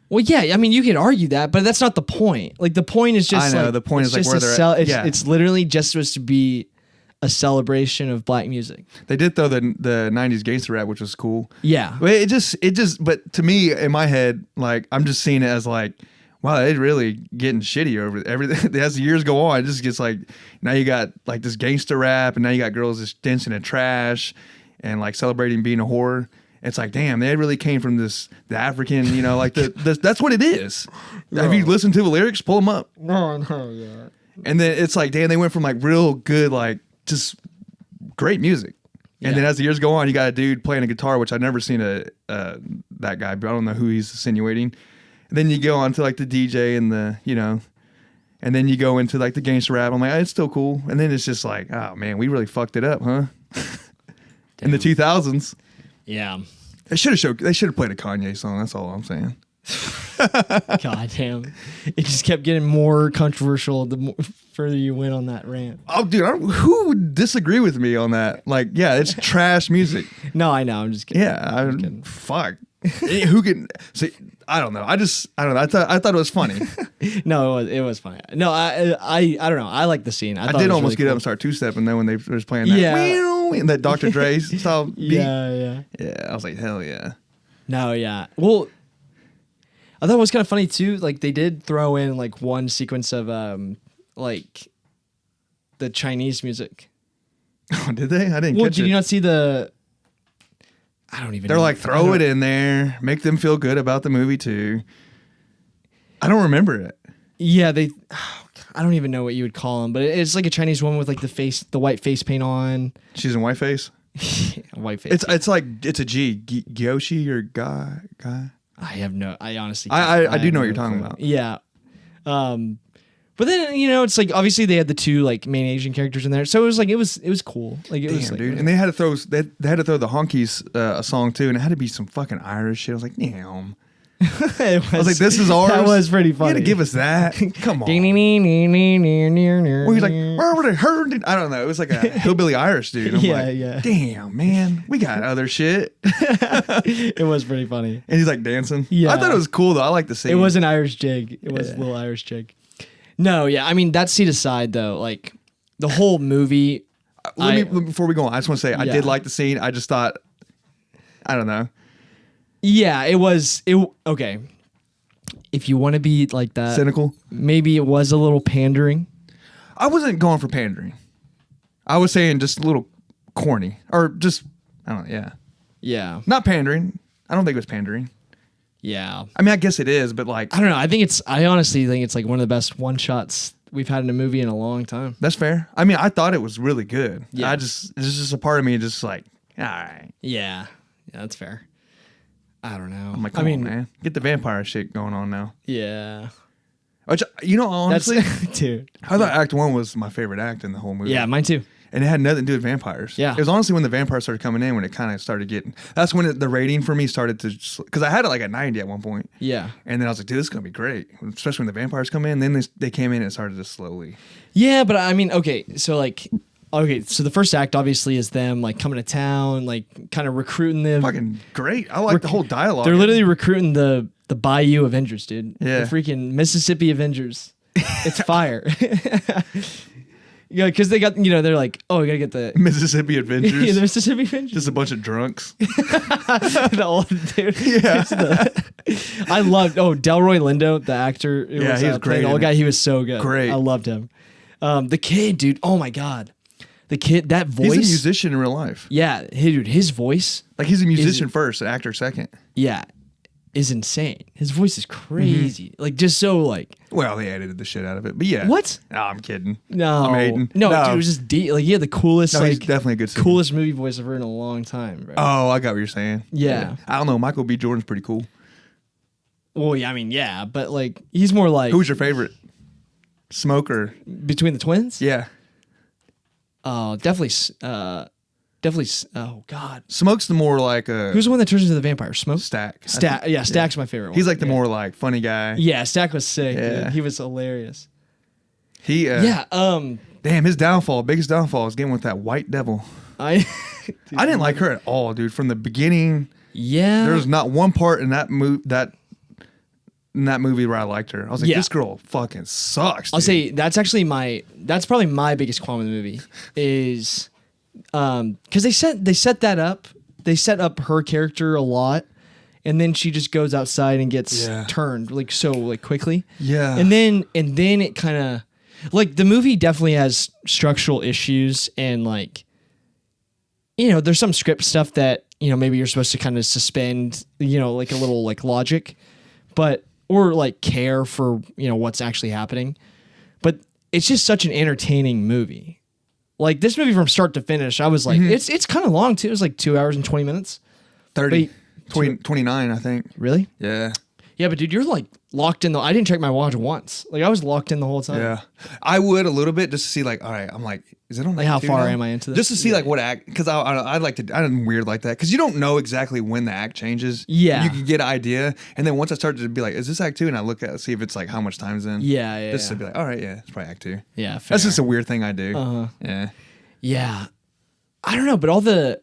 Well, yeah, I mean, you could argue that, but that's not the point. Like, the point is just the point is like where they're at. It's literally just supposed to be a celebration of black music. They did throw the 90s gangster rap, which was cool. Yeah. But it just but to me, in my head, like, I'm just seeing it as like, wow, they're really getting shitty over everything. As the years go on, it just gets like, now you got like this gangster rap, and now you got girls just dancing in trash and like celebrating being a whore. It's like, damn, they really came from the African, like that's what it is. No. Have you listened to the lyrics? Pull them up. No, yeah. And then it's like, damn, they went from like real good, like just great music. And then as the years go on, you got a dude playing a guitar, which I've never seen that guy, but I don't know who he's insinuating. And then you go on to like the DJ and and then you go into like the gangster rap. I'm like, it's still cool. And then it's just like, oh man, we really fucked it up, huh? In the 2000s. Yeah. They should have played a Kanye song. That's all I'm saying. God damn. It just kept getting more controversial the further you went on that rant. Oh, dude, who would disagree with me on that? Like, yeah, it's trash music. No, I know. I'm just kidding. Yeah, fuck. Who can see? I don't know. I don't know. I thought it was funny. No, it was funny. No, I don't know. I like the scene. I did almost get up and start two-stepping though when they was playing that. Yeah. And that Dr. Dre style beat. Yeah. Yeah, I was like, hell yeah. No, yeah. Well, I thought it was kind of funny too. Like, they did throw in like one sequence of like the Chinese music. Oh, did they? I didn't catch it. Well, did you not see the... I don't even know. They're like, throw it in there. Make them feel good about the movie too. I don't remember it. Yeah, I don't even know what you would call them, but it's like a Chinese woman with like the white face paint on. She's in white face? White face. It's like, it's a G. Gyoshi or Guy? I honestly I do know what you're talking about. Yeah. But then, it's like, obviously they had the two like main Asian characters in there. So it was like, it was cool. Like, it was like, dude. And they had to throw the Honkies a song too. And it had to be some fucking Irish shit. I was like, damn. I was like, this is ours. That was pretty funny. You had to give us that. Come on. Well, he's like, where would I heard it? I don't know. It was like a hillbilly Irish dude. I'm like, damn, man. We got other shit. It was pretty funny. And he's like dancing. Yeah. I thought it was cool though. I like the scene. It was an Irish jig. It was a little Irish jig. No, yeah. I mean, that seat aside though, like the whole movie. Before we go on, I just want to say I did like the scene. I just thought, I don't know. Yeah, okay. If you want to be like that, cynical, maybe it was a little pandering. I wasn't going for pandering. I was saying just a little corny, or just, I don't know. Yeah. Yeah. Not pandering. I don't think it was pandering. Yeah. I mean, I guess it is, but like, I don't know. I honestly think it's like one of the best one shots we've had in a movie in a long time. That's fair. I mean, I thought it was really good. Yeah. It's just a part of me just like, all right. Yeah, that's fair. I don't know. I'm like, come on, man. Get the vampire shit going on now. Yeah. Which, honestly, dude. I thought Act 1 was my favorite act in the whole movie. Yeah, mine too. And it had nothing to do with vampires. Yeah. It was honestly when the vampires started coming in when it kind of started getting. That's when the rating for me started to. Because I had it like at 90 at one point. Yeah. And then I was like, dude, this is going to be great. Especially when the vampires come in. Then they came in and it started to slowly. Yeah, but I mean, okay. So the first act obviously is them like coming to town, like kind of recruiting them. Fucking great. I like the whole dialogue. They're literally recruiting the Bayou Avengers, dude. Yeah. The freaking Mississippi Avengers. It's fire. Yeah, because they got, they're like, oh, we gotta get the Mississippi Adventures. Yeah, the Mississippi Adventures. Just a bunch of drunks. The old dude. Yeah. I loved, Delroy Lindo, the actor. He was great. The old guy, he was so good. Great. I loved him. The kid, dude, oh my God. The kid, that voice. He's a musician in real life. Yeah, dude, his voice. Like he's a musician first, an actor second. Yeah, is insane. His voice is crazy. Like just so like. Well, they edited the shit out of it, but yeah. What? No, I'm kidding. No, I'm hating. No, dude, it was just like he had the coolest. No, like, he's definitely a good singer. coolest movie voice I've heard in a long time, bro. Oh, I got what you're saying. Yeah. I don't know. Michael B. Jordan's pretty cool. Well, yeah, I mean, yeah, but like he's more like. Who's your favorite? Smoker. Between the twins? Yeah. Oh, definitely. Oh God. Smoke's the more like a. Who's the one that turns into the vampire? Smoke. Stack. Yeah, Stack's my favorite one. He's like the more like funny guy. Yeah, Stack was sick. Yeah. Dude. He was hilarious. He. Yeah. Damn, his biggest downfall is getting with that white devil. I didn't like her at all, dude. From the beginning. Yeah. There was not one part in that movie where I liked her. I was like, this girl fucking sucks. Dude. I'll say that's probably my biggest qualm in the movie is because they set that up. They set up her character a lot, and then she just goes outside and gets turned like so like quickly. Yeah. And then it kind of like the movie definitely has structural issues and like there's some script stuff that maybe you're supposed to kind of suspend like a little like logic, but or like care for what's actually happening. But it's just such an entertaining movie. Like this movie from start to finish, I was like, it's kind of long too. It was like 2 hours and 20 minutes. 29, I think. Really? Yeah. Yeah, but dude, you're like locked in. I didn't check my watch once. Like I was locked in the whole time. Yeah, I would a little bit just to see like, all right, I'm like, is it on like how far now? am I into this? Just to see like what act, because I'm weird like that because you don't know exactly when the act changes. Yeah, you can get an idea, and then once I start to be like, is this act 2? And I look at see if it's like how much time's in. Yeah. Just to be like, all right, yeah, it's probably act 2. Yeah, fair. That's just a weird thing I do. Yeah, I don't know, but all the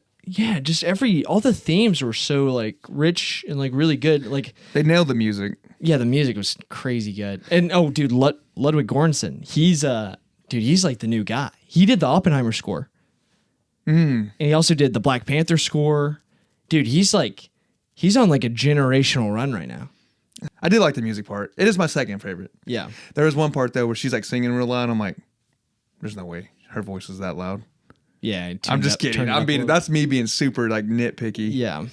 themes were so like rich and like really good. Like they nailed the music. Yeah, the music was crazy good. And dude, Ludwig Göransson, he's like the new guy. He did the Oppenheimer score. And he also did the Black Panther score. Dude, he's on like a generational run right now. I did like the music part. It is my second favorite. Yeah. There was one part though where she's like singing real loud. I'm like, there's no way her voice is that loud. Yeah. I'm just kidding. That's me being super like nitpicky. Yeah.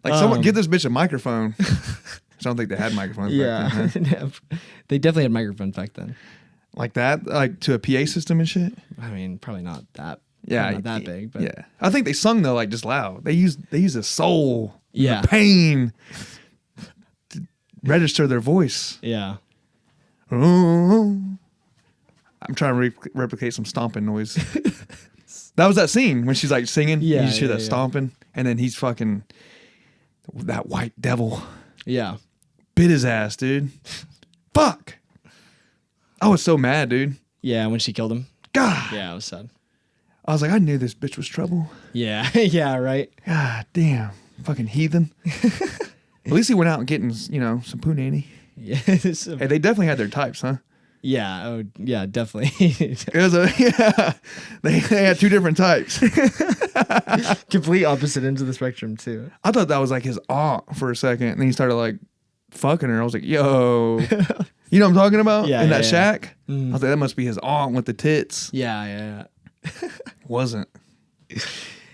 Like someone give this bitch a microphone. I don't think they had microphones back then. Yeah. They definitely had microphones back then. Like that? Like to a PA system and shit? I mean, probably not that. Yeah. Not that big, but yeah. I think they sung though, like just loud. They use a soul. Yeah. The pain to register their voice. Yeah. I'm trying to replicate some stomping noise. That was that scene when she's like singing. Yeah. You just hear that stomping. And then he's fucking that white devil. Yeah. Bit his ass, dude. Fuck. I was so mad, dude. Yeah, when she killed him. God. Yeah, it was sad. I was like, I knew this bitch was trouble. Yeah. Yeah, right. God damn. Fucking heathen. At least he went out and getting, some punani. Yeah. Hey, they definitely had their types, huh? Yeah. Oh, yeah, definitely. It was They had two different types. Complete opposite ends of the spectrum too. I thought that was like his aunt for a second, and then he started like fucking her. I was like, yo, you know what I'm talking about? Yeah. In that shack. Mm. I was like, that must be his aunt with the tits. Yeah. Wasn't.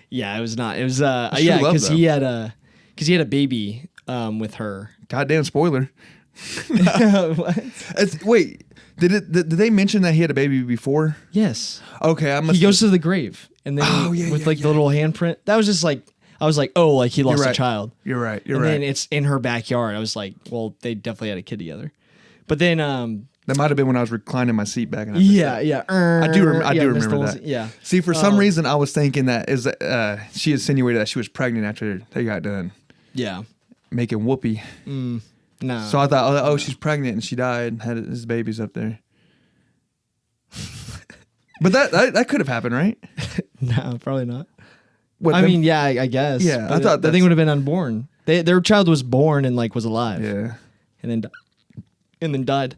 Yeah, it was not. It was because he had a with her. Goddamn spoiler. What? Wait, Did they mention that he had a baby before? Yes. Okay, He goes to the grave and then with the little handprint. That was just like I was like, oh, like he lost a child. You're right. And then it's in her backyard. I was like, well, they definitely had a kid together. But then that might have been when I was reclining my seat back. And I do remember that. Yeah. See, for some reason, I was thinking that she insinuated that she was pregnant after they got done. Yeah. Making whoopee. No. So I thought, oh, she's pregnant and she died and had his babies up there. But that could have happened, right? No, probably not. What, I mean, yeah, I guess. Yeah, I thought the thing would have been unborn. Their child was born and like was alive. Yeah. And then died.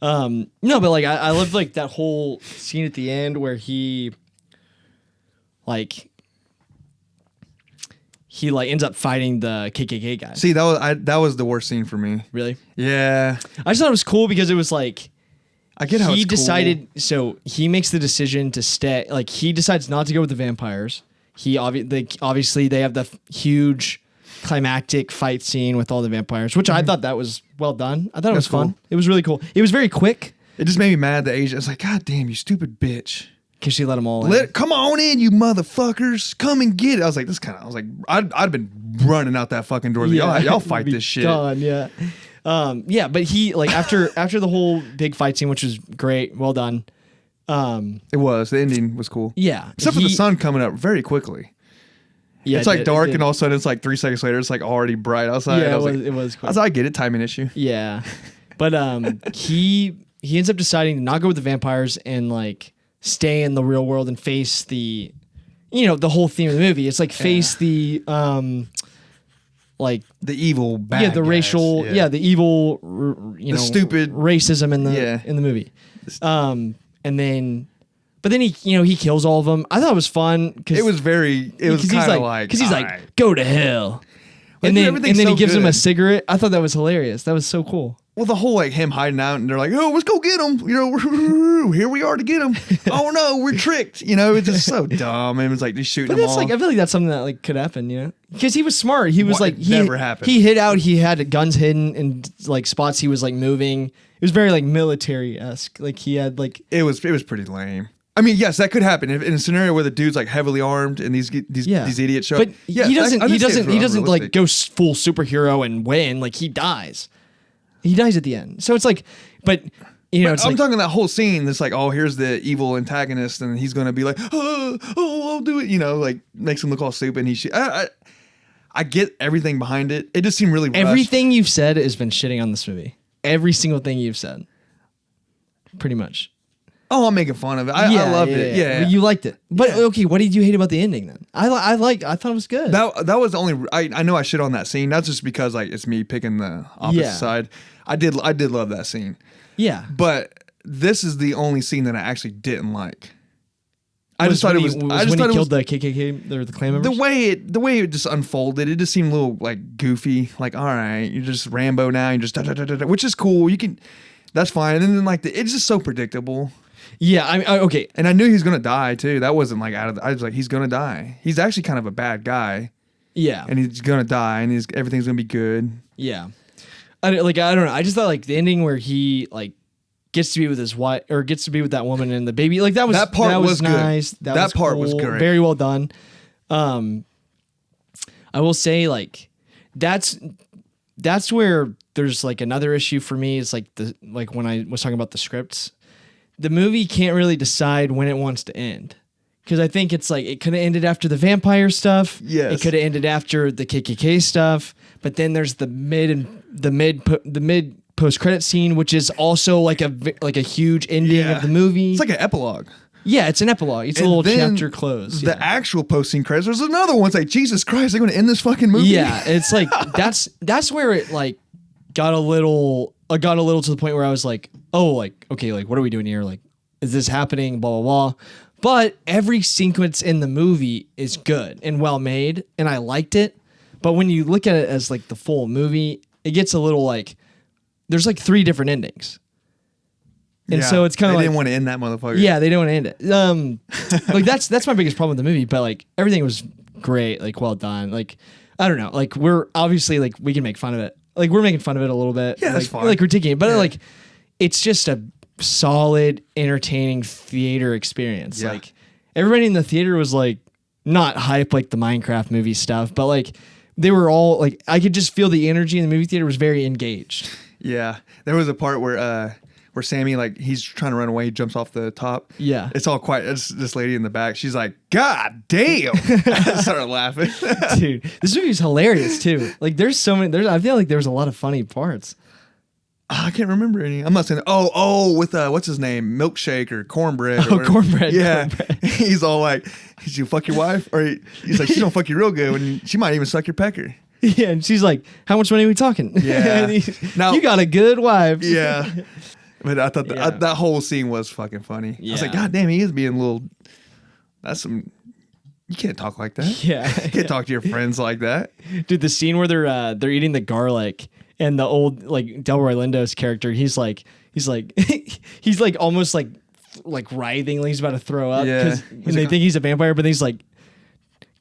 No, but like I loved like that whole scene at the end where he like ends up fighting the KKK guy. See, that was the worst scene for me. Really? Yeah. I just thought it was cool because it was like I get how he it's decided. cool. So he makes the decision to stay. Like he decides not to go with the vampires. Obviously they have the huge climactic fight scene with all the vampires, which I thought that was well done. I thought it was fun. Cool. It was really cool. It was very quick. It just made me mad. The Asian, I was like, God damn, you stupid bitch. Because she let them all in. Come on in, you motherfuckers. Come and get it. I was like, I'd been running out that fucking door. Like, y'all fight this shit. Gone, yeah. Yeah, but he like after the whole big fight scene, which was great, well done. It was. The ending was cool. Yeah. Except for the sun coming up very quickly. Yeah, it's like dark and all of a sudden it's like 3 seconds later, it's like already bright outside. Yeah, it was quick. I was like, I get it, timing issue. Yeah. But he ends up deciding to not go with the vampires and like stay in the real world and face the the whole theme of the movie. It's like face the like the evil bad the guys. Racial the evil the stupid racism in the movie. But then he kills all of them. I thought it was fun because it was kind of like because he's like go to hell, Like, and then everything's he so gives him a good. cigarette. I thought that was hilarious. That was so cool. Well, the whole like him hiding out and they're like, oh, let's go get him. Here we are to get him. Oh no, we're tricked. It's just so dumb. And it's like just shooting But them that's all. like I feel like that's something that like could happen, because he was smart. He was What? like It never happened. He hid out. He had guns hidden in like spots. He was like moving. It was very like military-esque. Like he had like It was pretty lame. I mean, yes, that could happen in a scenario where the dude's like heavily armed and these idiots show. But yes, he doesn't. I He can see doesn't. it's He doesn't like unrealistic. go full superhero and win. Like he dies. He dies at the end. So it's like, but it's I'm like, talking that whole scene that's like, oh, here's the evil antagonist, and he's gonna be like, oh, I'll do it, like makes him look all stupid. And I get everything behind it. It just seemed really rushed. everything you've said has been shitting on this movie. Every single thing you've said, pretty much. Oh, I'm making fun of it. I loved it. Yeah, But you liked it. But okay, what did you hate about the ending then? I thought it was good. that was the only. I know I shit on that scene. That's just because like it's me picking the opposite side. I did love that scene. Yeah. But this is the only scene that I actually didn't like. I Was just thought when it was. he- I just when thought he it was killed the KKK or the Klan members. the way it just unfolded. It just seemed a little like goofy. Like, all right, you're just Rambo now. You just which is cool. You can. That's fine. And then like it's just so predictable. Yeah. I mean, okay. And I knew he was gonna die too. That wasn't like out of. I was like, he's gonna die. He's actually kind of a bad guy, Yeah. and he's gonna die, and everything's gonna be good. Yeah. I don't know. I just thought like the ending where he like gets to be with his wife or gets to be with that woman and the baby, like that part was good. Nice. That part was cool, great. Very well done. I will say like that's where there's like another issue for me is like when I was talking about the scripts, the movie can't really decide when it wants to end. Because I think it's like it could have ended after the vampire stuff. Yes. It could have ended after the KKK stuff. But then there's the mid post credit scene, which is also like a huge ending of the movie. It's like an epilogue. Yeah, it's an epilogue. It's a And little then chapter close. The actual post scene credits. There's another one. It's like, Jesus Christ, they're going to end this fucking movie. Yeah, it's like that's where it like got a little to the point where I was like, oh, like okay, like what are we doing here? Like, is this happening? Blah blah blah. But every sequence in the movie is good and well made, and I liked it. But when you look at it as like the full movie, it gets a little like there's like 3 different endings. And so it's kind of they like didn't want to end that motherfucker. yeah, they don't want to end it. Like that's my biggest problem with the movie. But like everything was great, like well done. Like I don't know, like we're obviously like we can make fun of it. Like we're making fun of it a little bit. Yeah, that's like, fine. Like we're taking it, but like it's just solid, entertaining theater experience. Yeah. Like everybody in the theater was like not hype like the Minecraft movie stuff, but like they were all like I could just feel the energy in the movie theater was very engaged. Yeah, there was a part where Sammy, like, he's trying to run away, he jumps off the top. Yeah. It's all quiet. It's this lady in the back. She's like, God damn. I started laughing. Dude, this movie's hilarious too. Like there's so many I feel like there's a lot of funny parts. I can't remember any. I'm not saying with what's his name? Milkshake or cornbread. Oh, cornbread. Yeah. Cornbread. He's all like, did you fuck your wife? Or he's like, she don't fuck you real good when she might even suck your pecker. Yeah, and she's like, how much money are we talking? Yeah. Now, you got a good wife. Yeah. But I thought that whole scene was fucking funny. I was like, God damn, he is being a little. You can't talk like that. Yeah. You can't talk to your friends like that. Dude, the scene where they're eating the garlic and the old like Delroy Lindo's character, he's like almost like writhing, like he's about to throw up. Yeah. And they think he's a vampire, but he's like,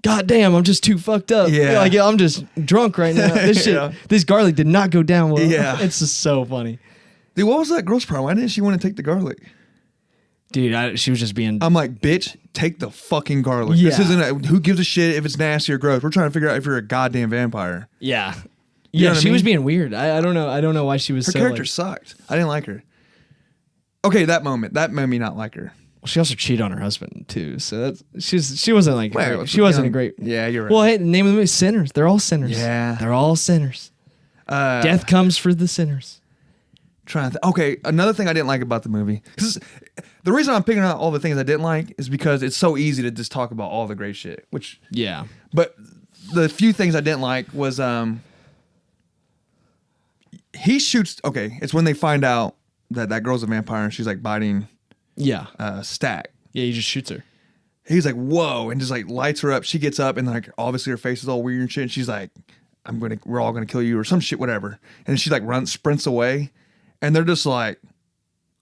God damn, I'm just too fucked up. Yeah. Like I'm just drunk right now. This shit, this garlic did not go down well. Yeah. It's just so funny. Dude, what was that girl's problem? Why didn't she want to take the garlic? Dude, she was just being. I'm like, bitch, take the fucking garlic. Yeah. This isn't who gives a shit if it's nasty or gross. We're trying to figure out if you're a goddamn vampire. Yeah. You know Yeah, what I she was mean? being weird. I don't know. I don't know why she was Her so character like, sucked. I didn't like her. Okay, that made me not like her. she also cheated on her husband too. So she wasn't like Well, great. She wasn't a great. Yeah, you're right. Well, hey, the name of the movie is Sinners. They're all sinners. Yeah. They're all sinners. Death comes for the sinners. Okay, another thing I didn't like about the movie. 'Cause the reason I'm picking out all the things I didn't like is because it's so easy to just talk about all the great shit. Yeah. But the few things I didn't like was he shoots. Okay, it's when they find out that girl's a vampire and she's like biting Yeah. Stack. Yeah, he just shoots her. He's like, whoa, and just like lights her up. She gets up and like obviously her face is all weird and shit. And she's like, we're all gonna kill you or some shit, whatever. And she like sprints away, and they're just like,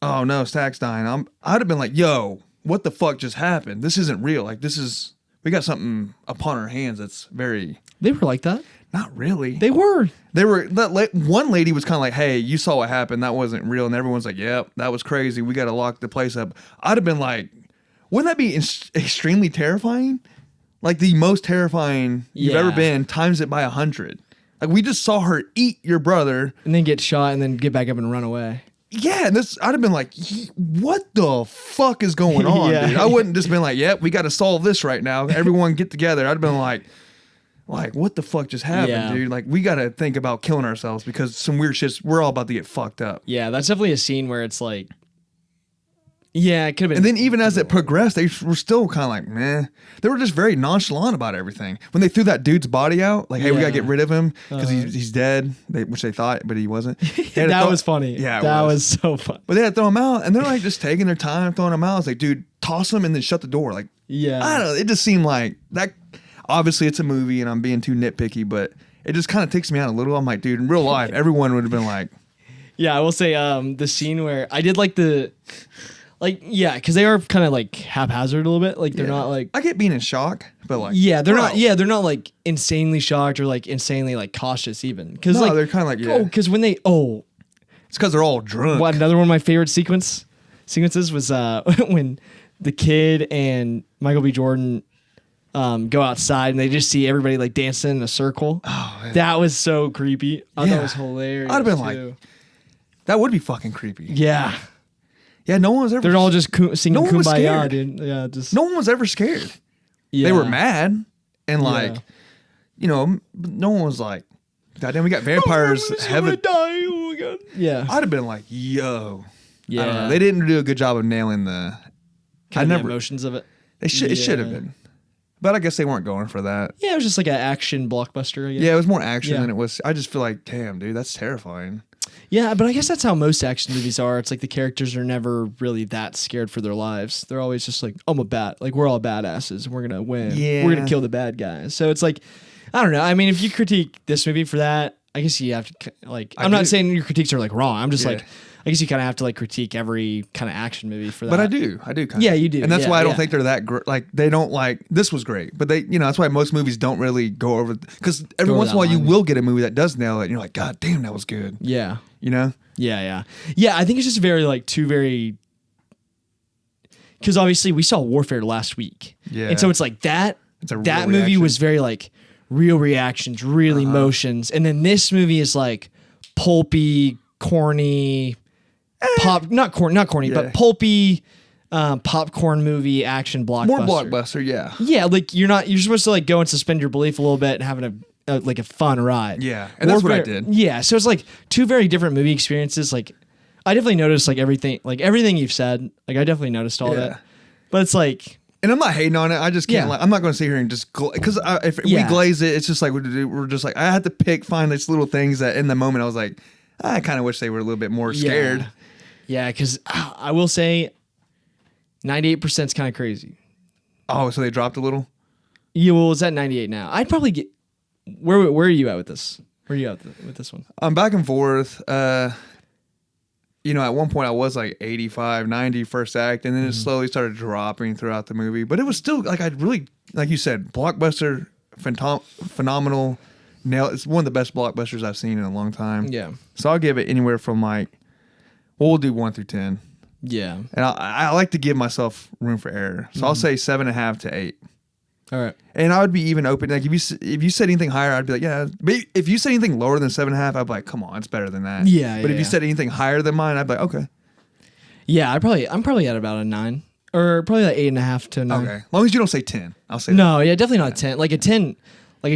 oh no, Stack's dying. I'd have been like, yo, what the fuck just happened? This isn't real. Like we got something upon our hands that's very. They were like that. Not really. They were. One lady was kind of like, hey, you saw what happened. That wasn't real. And everyone's like, yep, that was crazy. We got to lock the place up. I'd have been like, wouldn't that be extremely terrifying? Like the most terrifying you've ever been, times it by 100. Like we just saw her eat your brother. And then get shot and then get back up and run away. Yeah, and I'd have been like, what the fuck is going on, Yeah. dude? I wouldn't just been like, yep, we got to solve this right now. Everyone get together. I'd have been like, what the fuck just happened, dude? Like, we got to think about killing ourselves because some weird shit's, we're all about to get fucked up. Yeah, that's definitely a scene where it's like, yeah, it could have been. And then even as it progressed, they were still kind of like, meh. They were just very nonchalant about everything. When they threw that dude's body out, like, hey, we got to get rid of him because he's dead, which they thought, but he wasn't. That was funny. Yeah, that was so fun. But they had to throw him out, and they're like just taking their time throwing him out. It's like, dude, toss him and then shut the door. Like, Yeah. I don't know. It just seemed like that. Obviously, it's a movie, and I'm being too nitpicky, but it just kind of takes me out a little. I'm like, dude, in real life, everyone would have been like, Yeah, I will say the scene where I did like because they are kind of like haphazard a little bit. Like they're not like I get being in shock, but like, they're not like insanely shocked or like insanely like cautious even. Because No, like they're kinda like, yeah. because when they it's because they're all drunk. what another one of my favorite sequences was when the kid and Michael B. Jordan go outside and they just see everybody like dancing in a circle. Oh, man. That was so creepy. I thought Yeah. it was hilarious. I'd have been too. like, that would be fucking creepy. yeah. Yeah, no one was ever. They're all just singing No one was Kumbaya, scared. dude. Yeah, just No one was ever scared. yeah. They were mad and like, Yeah. you know, no one was like, goddamn, we got vampires. Heaven. Oh my god. Yeah. I'd have been like, yo. I don't know. Yeah. They didn't do a good job of nailing the. Kind of the emotions of it. It should have Yeah. been, but I guess they weren't going for that. Yeah, it was just like an action blockbuster. I guess. Yeah, it was more action Yeah. than it was. I just feel like, damn, dude, that's terrifying. Yeah, but I guess that's how most action movies are. It's like the characters are never really that scared for their lives. They're always just like, I'm a like we're all badasses. We're gonna win. Yeah. We're gonna kill the bad guys. So it's like, I don't know. I mean, if you critique this movie for that, I guess you have to like. I'm not saying your critiques are like wrong. I'm just Yeah. like, I guess you kind of have to like critique every kind of action movie for that. But I do kind of. Yeah, you do. And that's why I don't yeah. think they're that like they don't like this was great, but they that's why most movies don't really go over because every once in a while you will get a movie that does nail it and you're like, God damn, that was good. Yeah. You know? Yeah. I think it's just very like two very because obviously we saw Warfare last week. Yeah. And so it's like that real movie reaction. was very like real reactions, real emotions. And then this movie is like pulpy, corny, not corny, but pulpy popcorn movie action blockbuster. More blockbuster, yeah. Yeah, like you're supposed to like go and suspend your belief a little bit and having a fun ride. Yeah. And that's what I did. Yeah, so it's like two very different movie experiences. Like I definitely noticed like everything you've said. Like I definitely noticed all that. But it's like, and I'm not hating on it. I just can't. Yeah. I'm not going to sit here and just because if we glaze it, it's just like we're just like I had to find these little things that in the moment I was like, I kind of wish they were a little bit more scared. Yeah, because I will say, 98% is kind of crazy. Oh, so they dropped a little. Yeah, well, it's at 98 now. I'd probably get. Where are you at with this? Where are you at with this one? I'm back and forth. At one point I was like 85, 90 first act, and then it slowly started dropping throughout the movie. But it was still like I really, like you said, blockbuster, phenomenal. It's one of the best blockbusters I've seen in a long time. Yeah. So I'll give it anywhere from like, we'll do 1 through 10. Yeah. And I like to give myself room for error. So I'll say 7.5 to 8. All right. And I would be even open. Like if you said anything higher, I'd be like, yeah. But if you said anything lower than 7.5, I'd be like, come on, it's better than that. Yeah. But if you said anything higher than mine, I'd be like, okay. Yeah, I'm probably at about a 9 or probably like 8.5 to 9. Okay. As long as you don't say 10, I'll say No, yeah, definitely not a 10. Like a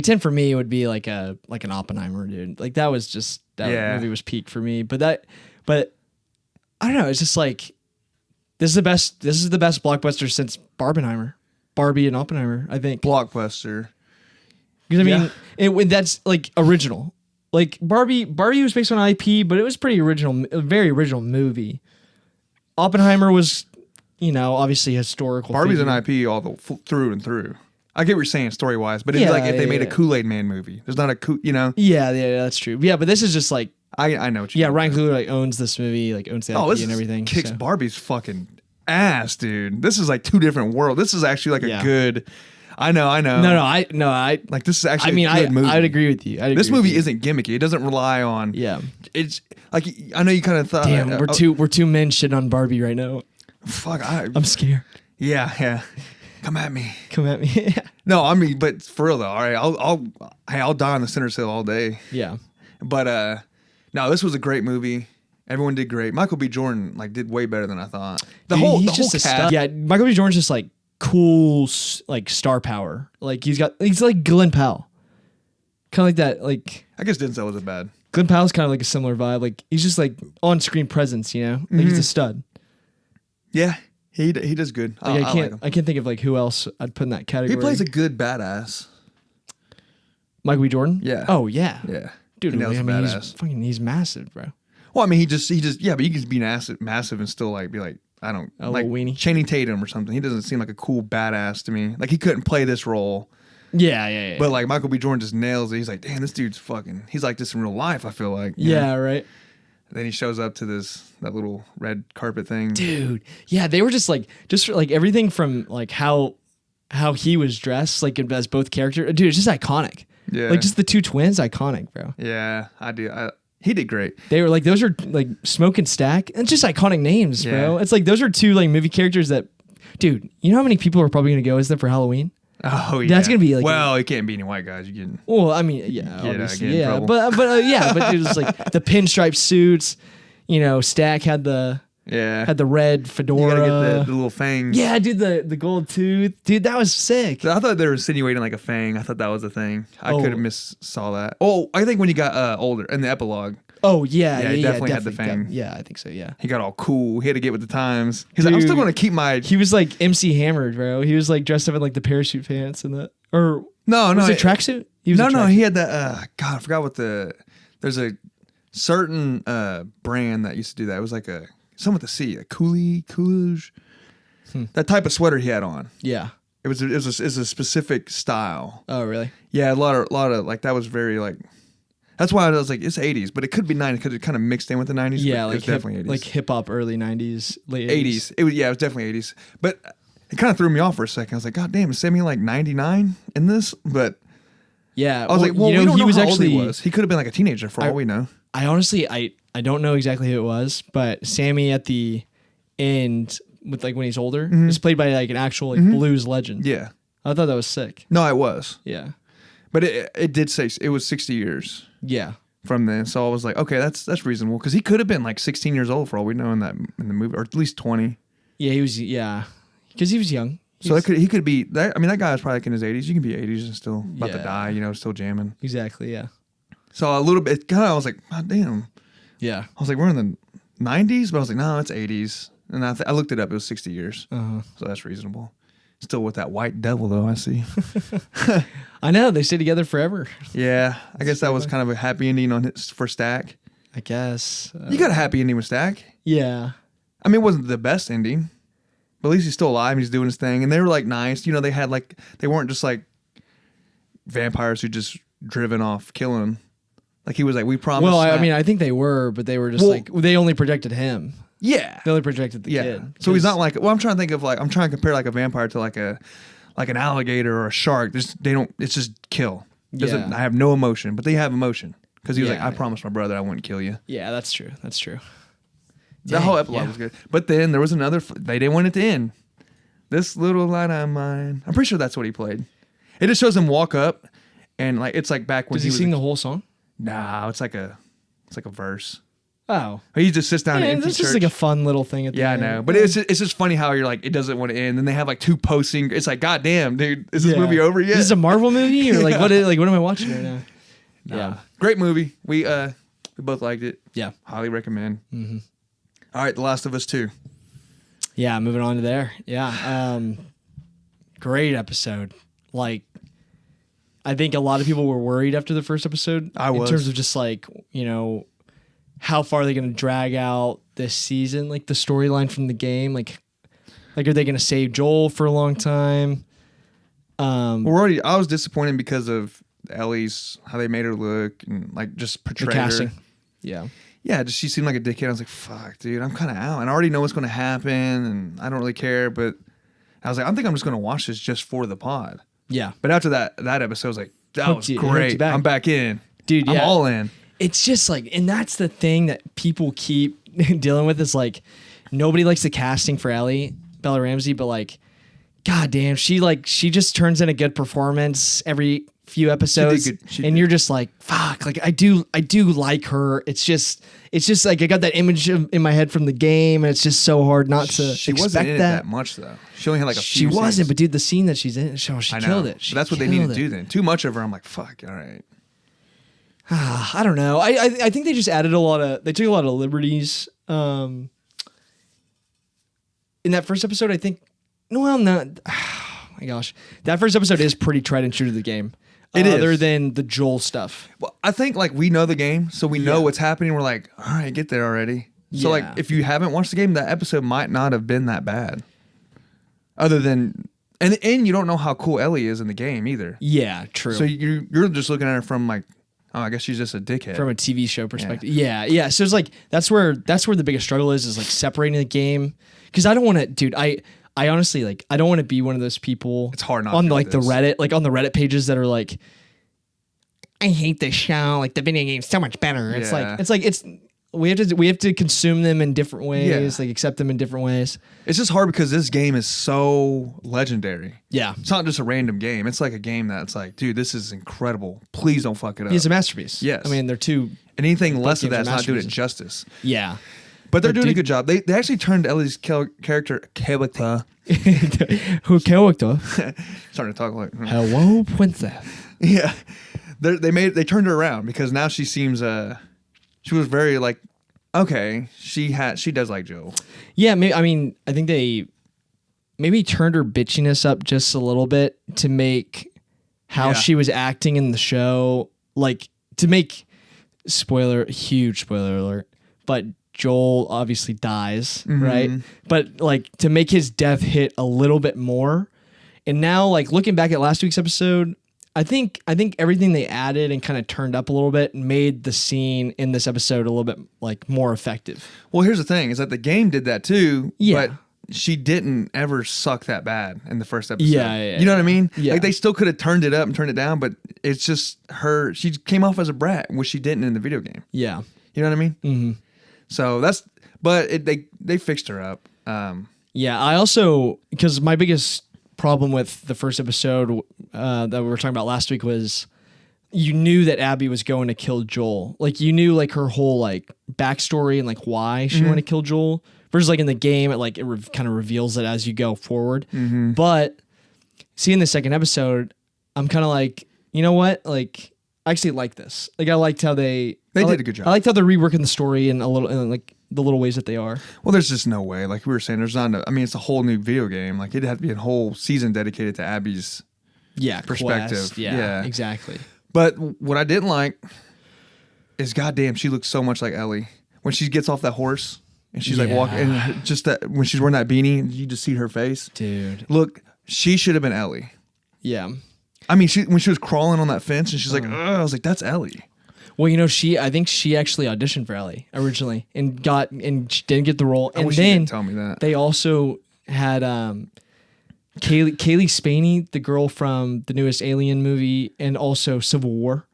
10 for me would be like an Oppenheimer, dude. Like that was just that movie was peak for me. But I don't know. It's just like this is the best blockbuster since Barbie and Oppenheimer, I think. Blockbuster. Because I mean, that's like original. Like Barbie was based on IP, but it was pretty original, a very original movie. Oppenheimer was, obviously historical. Barbie's figure. an IP all through and through. I get what you're saying story wise, but it's like if they made a Kool-Aid Man movie, there's not a Yeah, that's true. Yeah, but this is just like I know what you mean. Ryan Coogler like owns this movie, like owns the IP and everything. Kicks Barbie's fucking ass, dude. This is like two different worlds. This is actually like a good. I know. No, I like this is actually a good movie. I'd agree with you. This movie isn't gimmicky. It doesn't rely on. Yeah. It's like I know you kind of thought. Damn, we're two men shitting on Barbie right now. Fuck, I'm scared. Yeah. Come at me. No, I mean, but for real though. All right, I'll die on the Sinners Hill all day. Yeah. But no, this was a great movie. Everyone did great. Michael B. Jordan did way better than I thought. The whole cast. Yeah, Michael B. Jordan's just like cool, like star power. Like he's like Glenn Powell, kind of like that. Like I guess Denzel wasn't bad. Glenn Powell's kind of like a similar vibe. Like he's just like on screen presence. Like he's a stud. Yeah, he does good. Like I can't think of like who else I'd put in that category. He plays a good badass. Michael B. Jordan. Yeah. Oh yeah. Yeah. Dude, I mean, he's massive, bro. Well, I mean, he just but you can be massive and still like be like, I don't like weenie. Channing Tatum or something. He doesn't seem like a cool badass to me. Like he couldn't play this role. Yeah. But like Michael B. Jordan just nails it. He's like, damn, this dude's he's like this in real life. I feel like. Yeah, right. Then he shows up to that little red carpet thing. Dude, yeah, they were just everything from like how he was dressed, like as both characters. Dude, it's just iconic. Yeah. Like just the two twins, iconic, bro. Yeah, I do. He did great. They were like, those are like Smoke and Stack. And just iconic names, bro. It's like those are two like movie characters that, dude, you know how many people are probably gonna go as them for Halloween? Oh yeah. That's gonna be like, well, it can't be any white guys. You can. Well, I mean, yeah, obviously, yeah, but it was like the pinstripe suits. Stack had the red fedora. You gotta get the little fangs. Yeah, dude, the gold tooth, dude, that was sick. I thought they were insinuating like a fang. I thought that was a thing. I could have saw that. Oh, I think when he got older in the epilogue. Oh yeah, he definitely had the fang. Yeah, I think so. Yeah, he got all cool. He had to get with the times. He's like, I'm still going to keep my. He was like MC Hammered, bro. He was like dressed up in like the parachute pants and the no, was it tracksuit? He had that. God, I forgot what there's a certain brand that used to do that. It was like something with the C, a Coolidge. That type of sweater he had on. Yeah, it was a specific style. Oh really? Yeah, a lot of like that was very like. That's why I was like, it's 80s, but it could be 90s because it kind of mixed in with the 90s. Yeah, like it's definitely 80s. like hip hop early 90s, late 80s. It was definitely 80s. But it kind of threw me off for a second. I was like, God damn, is Sammy like 99 in this? But Yeah, I was like, well, you know, we don't he know was how actually. old he was. He could have been like a teenager for all we know. I honestly, I don't know exactly who it was, but Sammy at the end with like when he's older is played by like an actual like blues legend. Yeah. I thought that was sick. No, it was. Yeah, But it did say it was 60 years yeah, from then. So I was like, okay, that's reasonable because he could have been like 16 years old for all we know in the movie, or at least 20. yeah. He was because he was young. So he could be that. I mean, that guy was probably like in his 80s. You can be 80s and still about to Yeah. die. You know, still jamming. Exactly. Yeah. So a little bit. I was like, God damn. Yeah. I was like, we're in the 90s, but I was like, no, it's 80s. And I looked it up. It was 60 years. Uh-huh. So that's reasonable. Still with that white devil though. I see. I know they stay together forever. Yeah, I guess that was kind of a happy ending for Stack. I guess. You got a happy ending with Stack. Yeah. I mean, it wasn't the best ending, but at least he's still alive and he's doing his thing. And they were like nice. You know, they had like, they weren't just like vampires who just driven off killing him. Like he was like, we promised. Well, I Matt. mean, I think they were, but they were just Well- like they only protected him. Yeah. They only protected the Yeah. kid. So he's 'Cause- not like, well, I'm trying to think of like, I'm trying to compare like a vampire to like an alligator or a shark. They don't, it's just kill. Yeah. I have no emotion, but they have emotion. Because he was like, Yeah. I promised my brother I wouldn't kill you. Yeah, that's true. That's true. The whole Dang, epilogue yeah. was good. But then there was another, they didn't want it to end. This little light of mine. I'm pretty sure that's what he played. It just shows him walk up and like, it's like back when Does he was sing a- the whole song? Nah, it's like a verse. Oh. He just sits down Yeah, and that's just like a fun little thing at the Yeah, I end. know. But it's just funny how you're like, it doesn't want to end. And they have like two posting. It's like, God damn, dude, is this movie over yet? Is this a Marvel movie or like what am I watching right now? Yeah. Great movie. We both liked it. Yeah. Highly recommend. Mm-hmm. All right, The Last of Us 2. Yeah, moving on to there. Yeah. Great episode. Like I think a lot of people were worried after the first episode. I was. In terms of just like, you know, how far are they going to drag out this season? Like the storyline from the game. Like are they going to save Joel for a long time? I was disappointed because of Ellie's, how they made her look and like just The portrayed casting. her. Yeah. Yeah, just she seemed like a dickhead. I was like, fuck, dude, I'm kind of out. And I already know what's going to happen and I don't really care. But I was like, I think I'm just going to watch this just for the pod. Yeah. But after that episode, I was like, that Hooked was you- hooked you great. back. I'm back in. Dude, I'm yeah. all in. It's just like, and that's the thing that people keep dealing with is like, nobody likes the casting for Ellie, Bella Ramsey, but like, God damn, she just turns in a good performance every few episodes, and you're just like, fuck, like I do like her. It's just like I got that image in my head from the game, and it's just so hard not to She expect wasn't in it that. that much though. She only had like a She few wasn't, scenes. but dude, the scene that she's in, she I know. killed it. But She that's what they need to killed do it. then. Too much of her, I'm like, fuck, all right. I don't know. I think they just added they took a lot of liberties. In that first episode, I think, oh my gosh. That first episode is pretty tried and true to the game. It is. Other than the Joel stuff. Well, I think like we know the game, so we know what's happening. We're like, all right, get there already. So like, Yeah. if you haven't watched the game, that episode might not have been that bad. Other than, and you don't know how cool Ellie is in the game either. Yeah, true. So you're just looking at her from like, oh, I guess she's just a dickhead. From a TV show perspective. Yeah. So it's like, that's where the biggest struggle is like separating the game. Cause I don't want to, dude, I honestly like, I don't want to be one of those people. It's hard not on to like with the this. Reddit, like on the Reddit pages that are like, I hate this show. Like the video game's so much better. Yeah. We have to consume them in different ways, Yeah. like accept them in different ways. It's just hard because this game is so legendary. Yeah. It's not just a random game. It's like a game that's like, dude, this is incredible. Please don't fuck it up. It's a masterpiece. Yes. I mean, they're two. And anything less of games are that's not doing it masterpieces. justice. Yeah. But they're But doing a dude- good job. They actually turned Ellie's character. Who character? Starting to talk like Hello, princess. yeah. They turned her around because now she seems she was very like okay, she does like Joel. Yeah, I think they maybe turned her bitchiness up just a little bit to make how Yeah. she was acting in the show, like to make huge spoiler alert, but Joel obviously dies, right? But like to make his death hit a little bit more. And now like looking back at last week's episode, I think everything they added and kind of turned up a little bit made the scene in this episode a little bit like more effective. Well, here's the thing: is that the game did that too. Yeah. But she didn't ever suck that bad in the first episode. Yeah, you know what I mean? Yeah. Like they still could have turned it up and turned it down, but it's just her. She came off as a brat, which she didn't in the video game. Yeah. You know what I mean? Mm-hmm. So they fixed her up. Yeah, I also, because my biggest problem with the first episode that we were talking about last week was you knew that Abby was going to kill Joel. Like you knew like her whole like backstory and like why she wanted to kill Joel. Versus like in the game, it kind of reveals it as you go forward. Mm-hmm. But seeing the second episode, I'm kind of like, you know what? Like I actually like this. Like I liked how they did a good job. I liked how they're reworking the story in a little like the little ways that they are. Well, there's just no way. Like we were saying, there's not. I mean, it's a whole new video game. Like it'd have to be a whole season dedicated to Abby's perspective. Quest. Yeah, exactly. But what I didn't like is, goddamn, she looks so much like Ellie when she gets off that horse and she's like walking, and just that when she's wearing that beanie, you just see her face. Dude, look, she should have been Ellie. Yeah. I mean, when she was crawling on that fence and she's like, ugh, I was like, that's Ellie. Well, you know, I think she actually auditioned for Ellie originally and she didn't get the role. I and wish then you didn't tell me that. They also had Kaylee Spaney, the girl from the newest Alien movie, and also Civil War.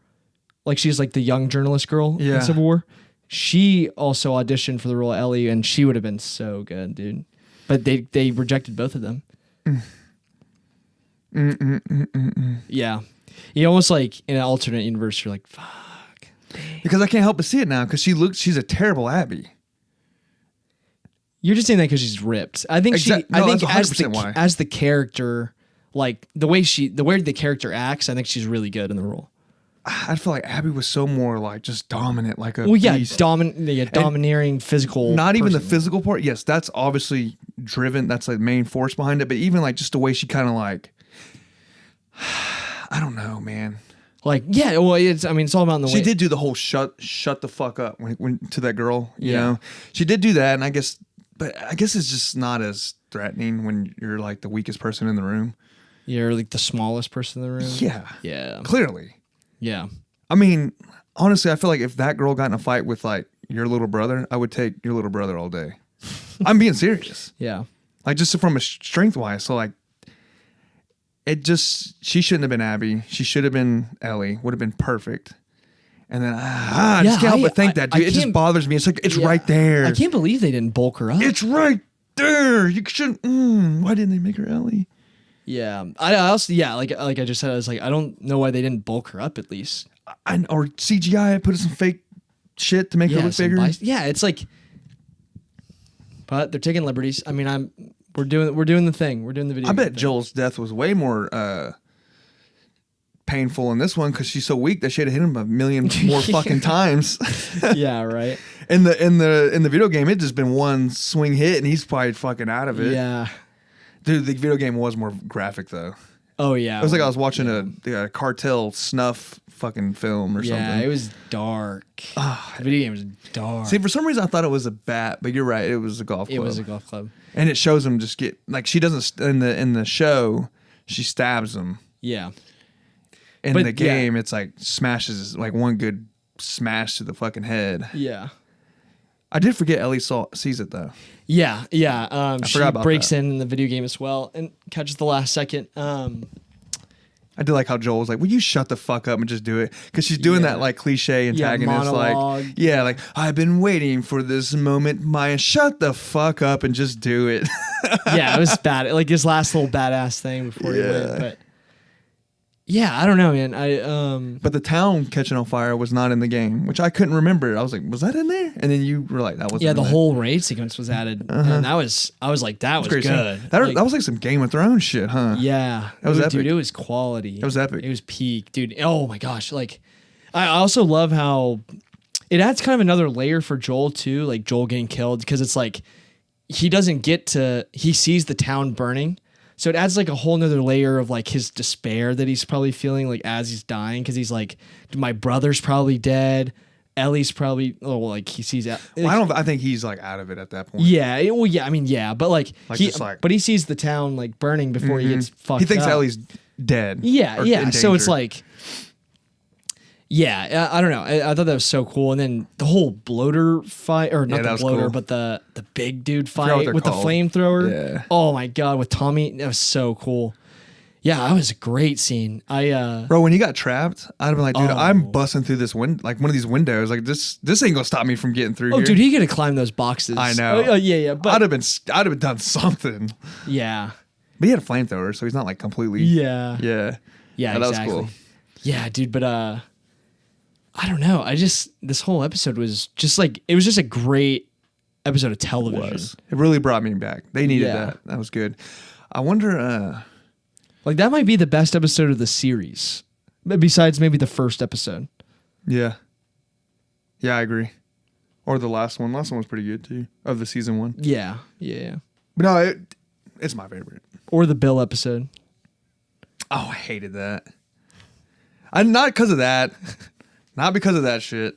Like she's like the young journalist girl in Civil War. She also auditioned for the role of Ellie, and she would have been so good, dude. But they rejected both of them. Yeah. You almost like in an alternate universe, you're like, fuck. Because I can't help but see it now because she's a terrible Abby. You're just saying that because she's ripped. I think that's as the character, like the way the character acts, I think she's really good in the role. I feel like Abby was so more like just dominant, like a beast. Domineering physical. Not even the person. physical part. Yes, that's obviously driven. That's like the main force behind it. But even like just the way she kind of like, I don't know, man. Like, yeah, well, it's all about the way. She did do the whole shut the fuck up when to that girl, you know? She did do that, and I guess it's just not as threatening when you're like the weakest person in the room. You're like the smallest person in the room? Yeah. Yeah. Clearly. Yeah. I mean, honestly, I feel like if that girl got in a fight with like your little brother, I would take your little brother all day. I'm being serious. Yeah. Like just from a strength wise. So like, she shouldn't have been Abby. She should have been Ellie. Would have been perfect. And then I just can't help but think that, dude. It just bothers me. It's like it's right there. I can't believe they didn't bulk her up. It's right there. You shouldn't. Why didn't they make her Ellie? Yeah, I also like I just said, I was like, I don't know why they didn't bulk her up at least. Or CGI put some fake shit to make her look bigger. It's like, but they're taking liberties. I mean, we're doing the thing. We're doing the video. I bet Joel's death was way more painful in this one because she's so weak that she had to hit him a million more fucking times. Yeah, right. In the video game, it just been one swing hit and he's probably fucking out of it. Yeah. Dude, the video game was more graphic though. Oh yeah. It was like I was watching a cartel snuff fucking film or something. Yeah, it was dark. The video game was dark. See, for some reason I thought it was a bat, but you're right, it was a golf club. It was a golf club. And it shows him just get like she doesn't in the show, she stabs him. Yeah. In the game, it's like smashes like one good smash to the fucking head. Yeah. I did forget Ellie sees it though. Yeah. She breaks that. in the video game as well and catches the last second. I did like how Joel was like, "Will you shut the fuck up and just do it?" Because she's doing that like cliche antagonist, monologue. like I've been waiting for this moment, Maya. Shut the fuck up and just do it. Yeah, it was bad. Like his last little badass thing before he went, but. Yeah, I don't know, man. But the town catching on fire was not in the game, which I couldn't remember. I was like, was that in there? And then you were like, that wasn't. Yeah, the whole raid sequence was added, and I was like, that was crazy. good. That was like some Game of Thrones shit, huh? Yeah, that was epic. Dude, it was quality. It was epic. It was peak, dude. Oh my gosh, like I also love how it adds kind of another layer for Joel too, like Joel getting killed because it's like he sees the town burning. So it adds like a whole nother layer of like his despair that he's probably feeling like as he's dying because he's like, my brother's probably dead. Ellie's probably like he sees. Well, I think he's like out of it at that point. Yeah, well, yeah. I mean, yeah, but like but he sees the town like burning before he gets fucked. He thinks up. Ellie's dead. Yeah, or yeah. in So it's danger. like, yeah, I don't know. I thought that was so cool. And then the whole bloater fight, or not that the was bloater, cool. but the big dude forgot what fight they're with called. the flamethrower. Yeah. Oh my god, with Tommy, that was so cool. Yeah, that was a great scene. Bro, when he got trapped, I'd have been like, dude, Oh. I'm busting through this like one of these windows. Like this ain't gonna stop me from getting through Oh, here. dude, he could have climbed those boxes. I know. Oh, yeah, but I'd have done something. yeah, But he had a flamethrower, so he's not like completely. yeah, Yeah. yeah, That exactly. was cool. Yeah, dude, but I don't know. This whole episode was just like, it was just a great episode of television. It really brought me back. They needed Yeah. that. That was good. I wonder. Like that might be the best episode of the series, besides maybe the first episode. Yeah. Yeah, I agree. Or the last one. Last one was pretty good too. Of the season 1. Yeah, yeah. But no, it's my favorite. Or the Bill episode. Oh, I hated that. Not because of that. Not because of that shit.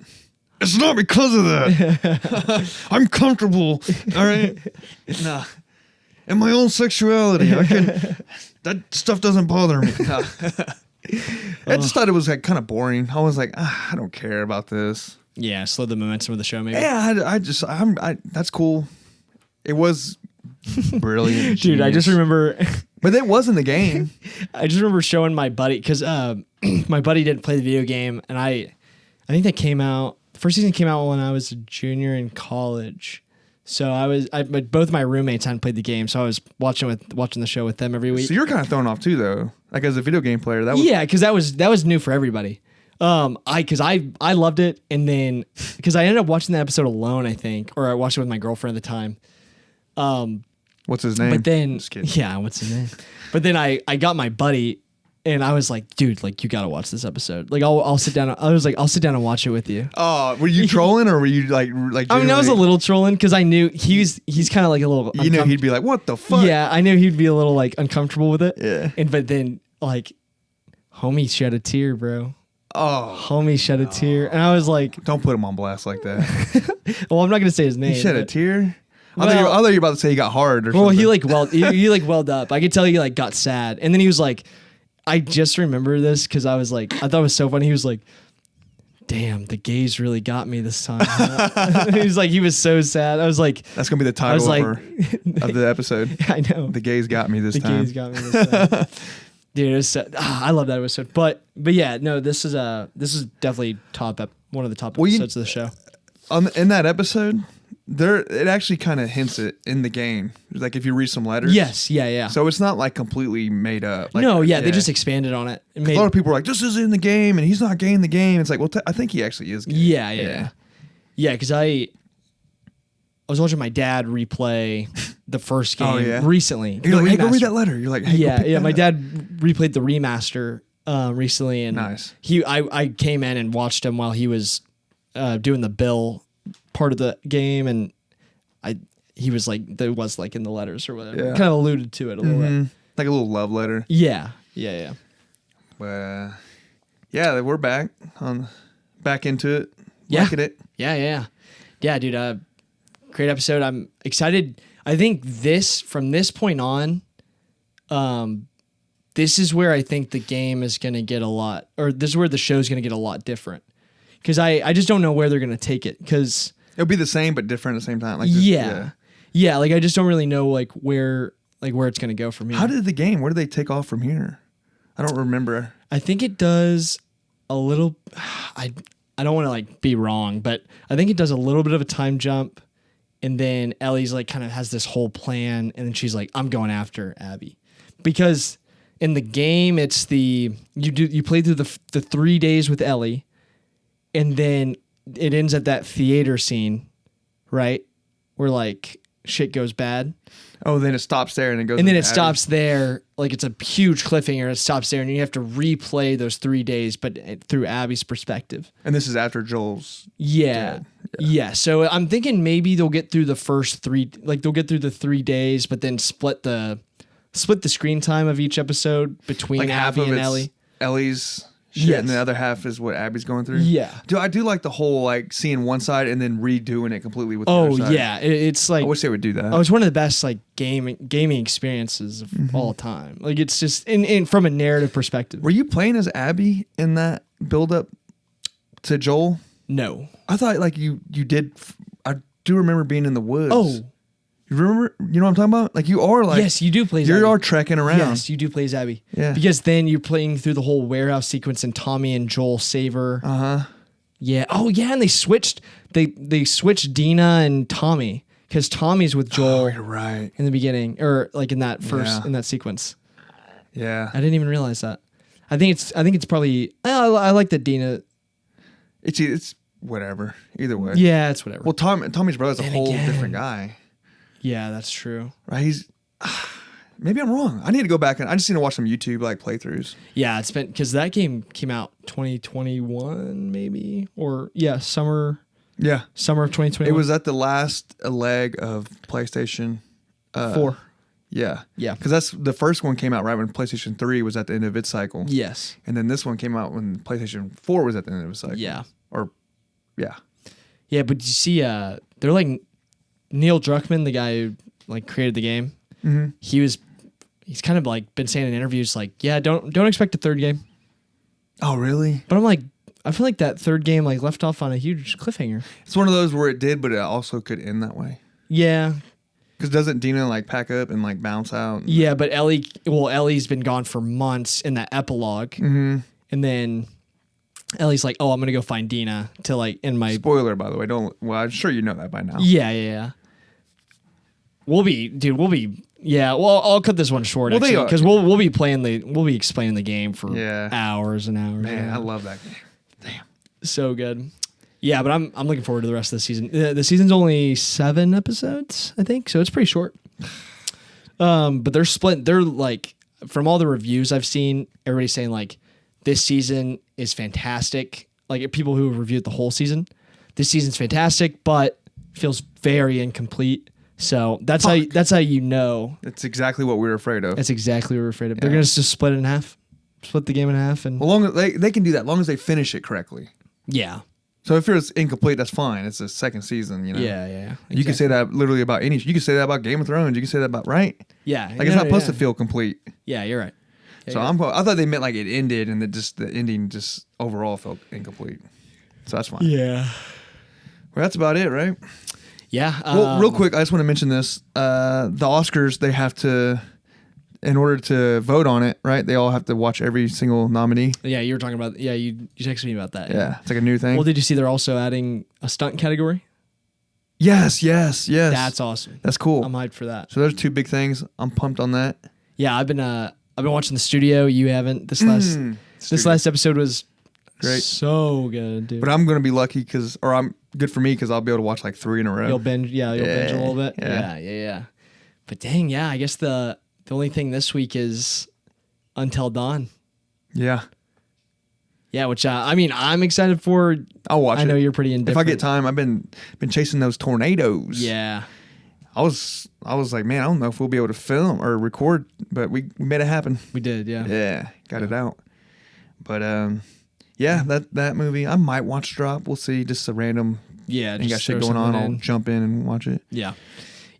It's not because of that. I'm comfortable. All right. Nah. And my own sexuality. That stuff doesn't bother me. Nah. I just thought it was like kind of boring. I was like, I don't care about this. Yeah, slow the momentum of the show, maybe. Yeah, that's cool. It was brilliant. Dude, I just genius. remember. But it was in the game. I just remember showing my buddy, because my buddy didn't play the video game, and I think that came out. The first season came out when I was a junior in college. So but both my roommates hadn't played the game, so I was watching the show with them every week. So you're kind of thrown off too, though. Like as a video game player, that was Yeah, because that was new for everybody. I loved it, and then because I ended up watching that episode alone, I think, or I watched it with my girlfriend at the time. What's his name? But then, Just kidding. yeah, what's his name? But then I got my buddy, and I was like, dude, like you gotta watch this episode. Like I'll sit down. I was like, I'll sit down and watch it with you. Oh, were you trolling or were you like? I mean, I was a genuinely- little trolling because I knew he's kind of like a little. You know, he'd be like, "What the fuck?" Yeah, I knew he'd be a little like uncomfortable with it. Yeah. But then like, homie shed a tear, bro. Oh, Homie shed a tear, and I was like, don't put him on blast like that. well, I'm not gonna say his name. He shed a but- tear. I Well- thought you were about to say he got hard or Well, something. he like welled up. I could tell he like got sad, and then he was like, I just remember this because I thought it was so funny. He was like, "Damn, the gays really got me this time." he was so sad. I was like, That's gonna be the title was like- of the episode. I know The gays got me this the time. gays got me this time. Dude, it was I love that episode. But yeah, no, this is definitely one of the top Well, episodes of the show. In that episode, it actually kind of hints it in the game. Like if you read some letters. Yes, yeah. So it's not like completely made up. Like, No, yeah, they just expanded on it. It A lot of people are like, "This is in the game," and he's not gay in the game. It's like, well, I think he actually is gay. Yeah. Because I was watching my dad replay the first game Oh, yeah? recently. You're The like, "Hey, go read remaster. that letter." You're like, "Hey, go pick that My up." dad replayed the remaster recently, and Nice. I came in and watched him while he was doing the Bill part of the game, and he was like, there was like in the letters or whatever, Yeah. kind of alluded to it a little bit. Mhm. Like a little love letter. Yeah. But yeah, we're back into it. Yeah. Liking it. Yeah, dude. Great episode. I'm excited. I think from this point on, this is where I think the game is going to get this is where the show's going to get a lot different. Because I just don't know where they're going to take it. Because It'll be the same but different at the same time. Like yeah. Like I just don't really know like where it's going to go from here. How did the game? Where did they take off from here? I don't remember. I think it does a little. I don't want to like be wrong, but I think it does a little bit of a time jump, and then Ellie's like kind of has this whole plan, and then she's like, "I'm going after Abby," because in the game it's you play through the 3 days with Ellie, and then it ends at that theater scene, right, where like shit goes bad. Oh, then it stops there and it goes. And then into it stops there, like it's a huge cliffhanger. It stops there, and you have to replay those 3 days, but through Abby's perspective. And this is after Joel's. Yeah. Yeah. So I'm thinking maybe they'll get through the first 3, like they'll get through the 3 days, but then split the screen time of each episode between Like half Abby of and it's Ellie. Ellie's shit, Yes. and the other half is what Abby's going through. Yeah. I do like the whole like seeing one side and then redoing it completely with the other side. Yeah, it's like I wish they would do that. it's one of the best like gaming experiences of all time. Like it's just in from a narrative perspective. Were you playing as Abby in that build up to Joel? No. I thought like you did. I do remember being in the woods. Oh. You remember? You know what I'm talking about? Like you are like Yes, you do play as you Abby. are trekking around. Yes, you do play as Abby. Yeah. Because then you're playing through the whole warehouse sequence and Tommy and Joel save her. Yeah. Oh yeah, and they switched Dina and Tommy because Tommy's with Joel Oh, you're right. in the beginning or like in that first Yeah. in that sequence. Yeah. I didn't even realize that. I think it's probably I like that Dina. It's whatever. Either way. Yeah, it's whatever. Well, Tommy's brother's a Then whole again- different guy, Yeah, that's true. right? He's maybe I'm wrong. I need to go back and I just need to watch some YouTube like playthroughs. Yeah, it's been because that game came out 2021 maybe or summer Yeah. of 2021. It was at the last leg of PlayStation 4. Yeah. Yeah. Because that's the first one came out right when PlayStation 3 was at the end of its cycle. Yes. And then this one came out when PlayStation 4 was at the end of its cycle. Yeah. Or, yeah. Yeah, but you see, they're like Neil Druckmann, the guy who like created the game. Mm-hmm. He's kind of like been saying in interviews like, yeah, don't expect a third game. Oh, really? But I'm like, I feel like that third game like left off on a huge cliffhanger. It's one of those where it did, but it also could end that way. Yeah. Because doesn't Dina like pack up and like bounce out? Yeah, but Ellie's been gone for months in that epilogue. Mm-hmm. And then Ellie's like, oh, I'm going to go find Dina to like in my... Spoiler, by the way. Well, I'm sure you know that by now. Yeah. We'll be... Yeah, well, I'll cut this one short Well, they actually are. because we'll be explaining the game for Yeah. hours and hours. Man, and I hours. love that game. Damn. So good. Yeah, but I'm looking forward to the rest of the season. The season's only 7 episodes, I think, so it's pretty short. But they're split. They're like, from all the reviews I've seen, everybody's saying like this season is fantastic. Like people who have reviewed the whole season, this season's fantastic, but feels very incomplete. So that's how you know. That's exactly what we were afraid of. That's exactly what we're afraid of. They're Yeah. gonna just split it in half, split the game in half, and Well, long as they can do that, long as they finish it correctly. yeah. So if it's incomplete, that's fine. It's the second season, you know. Yeah. You can say that literally about any. You can say that about Game of Thrones. You can say that about right. Yeah. Like it's not supposed to feel complete. Yeah, you're right. Yeah, So I thought they meant like it ended and the ending just overall felt incomplete. So that's fine. Yeah. Well, that's about it, right? Yeah. Well, real quick, I just want to mention this. The Oscars, they have to, in order to vote on it, right? They all have to watch every single nominee. Yeah, you were talking about. Yeah, you texted me about that. Yeah, it's like a new thing. Well, did you see they're also adding a stunt category? Yes. That's awesome. That's cool. I'm hyped for that. So there's 2 big things. I'm pumped on that. Yeah, I've been watching The Studio. You haven't. This last episode was Great. so good, dude. But I'm gonna be lucky I'm good for me because I'll be able to watch like 3 in a row. You'll binge. Yeah, you'll binge a little bit. Yeah. Yeah. But dang, yeah. I guess the only thing this week is Until Dawn. Yeah, Yeah, which I'm excited for. I'll watch it. I know you're pretty indifferent. If I get time, I've been chasing those tornadoes. Yeah. I was like, man, I don't know if we'll be able to film or record, but we made it happen. We did. Yeah. Yeah, got it out. But yeah, that movie I might watch drop. We'll see. Just a random. Yeah. Ain't got just shit throw going on. something I'll in. jump in and watch it. Yeah.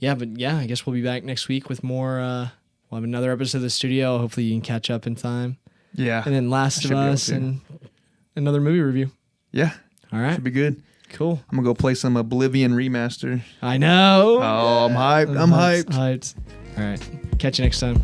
Yeah, but yeah, I guess we'll be back next week with more. We'll have another episode of The Studio. Hopefully you can catch up in time. Yeah. And then Last of Us and another movie review. Yeah. All right. Should be good. Cool. I'm gonna go play some Oblivion remaster. I know. Oh, I'm hyped. I'm hyped. Hyped. All right. Catch you next time.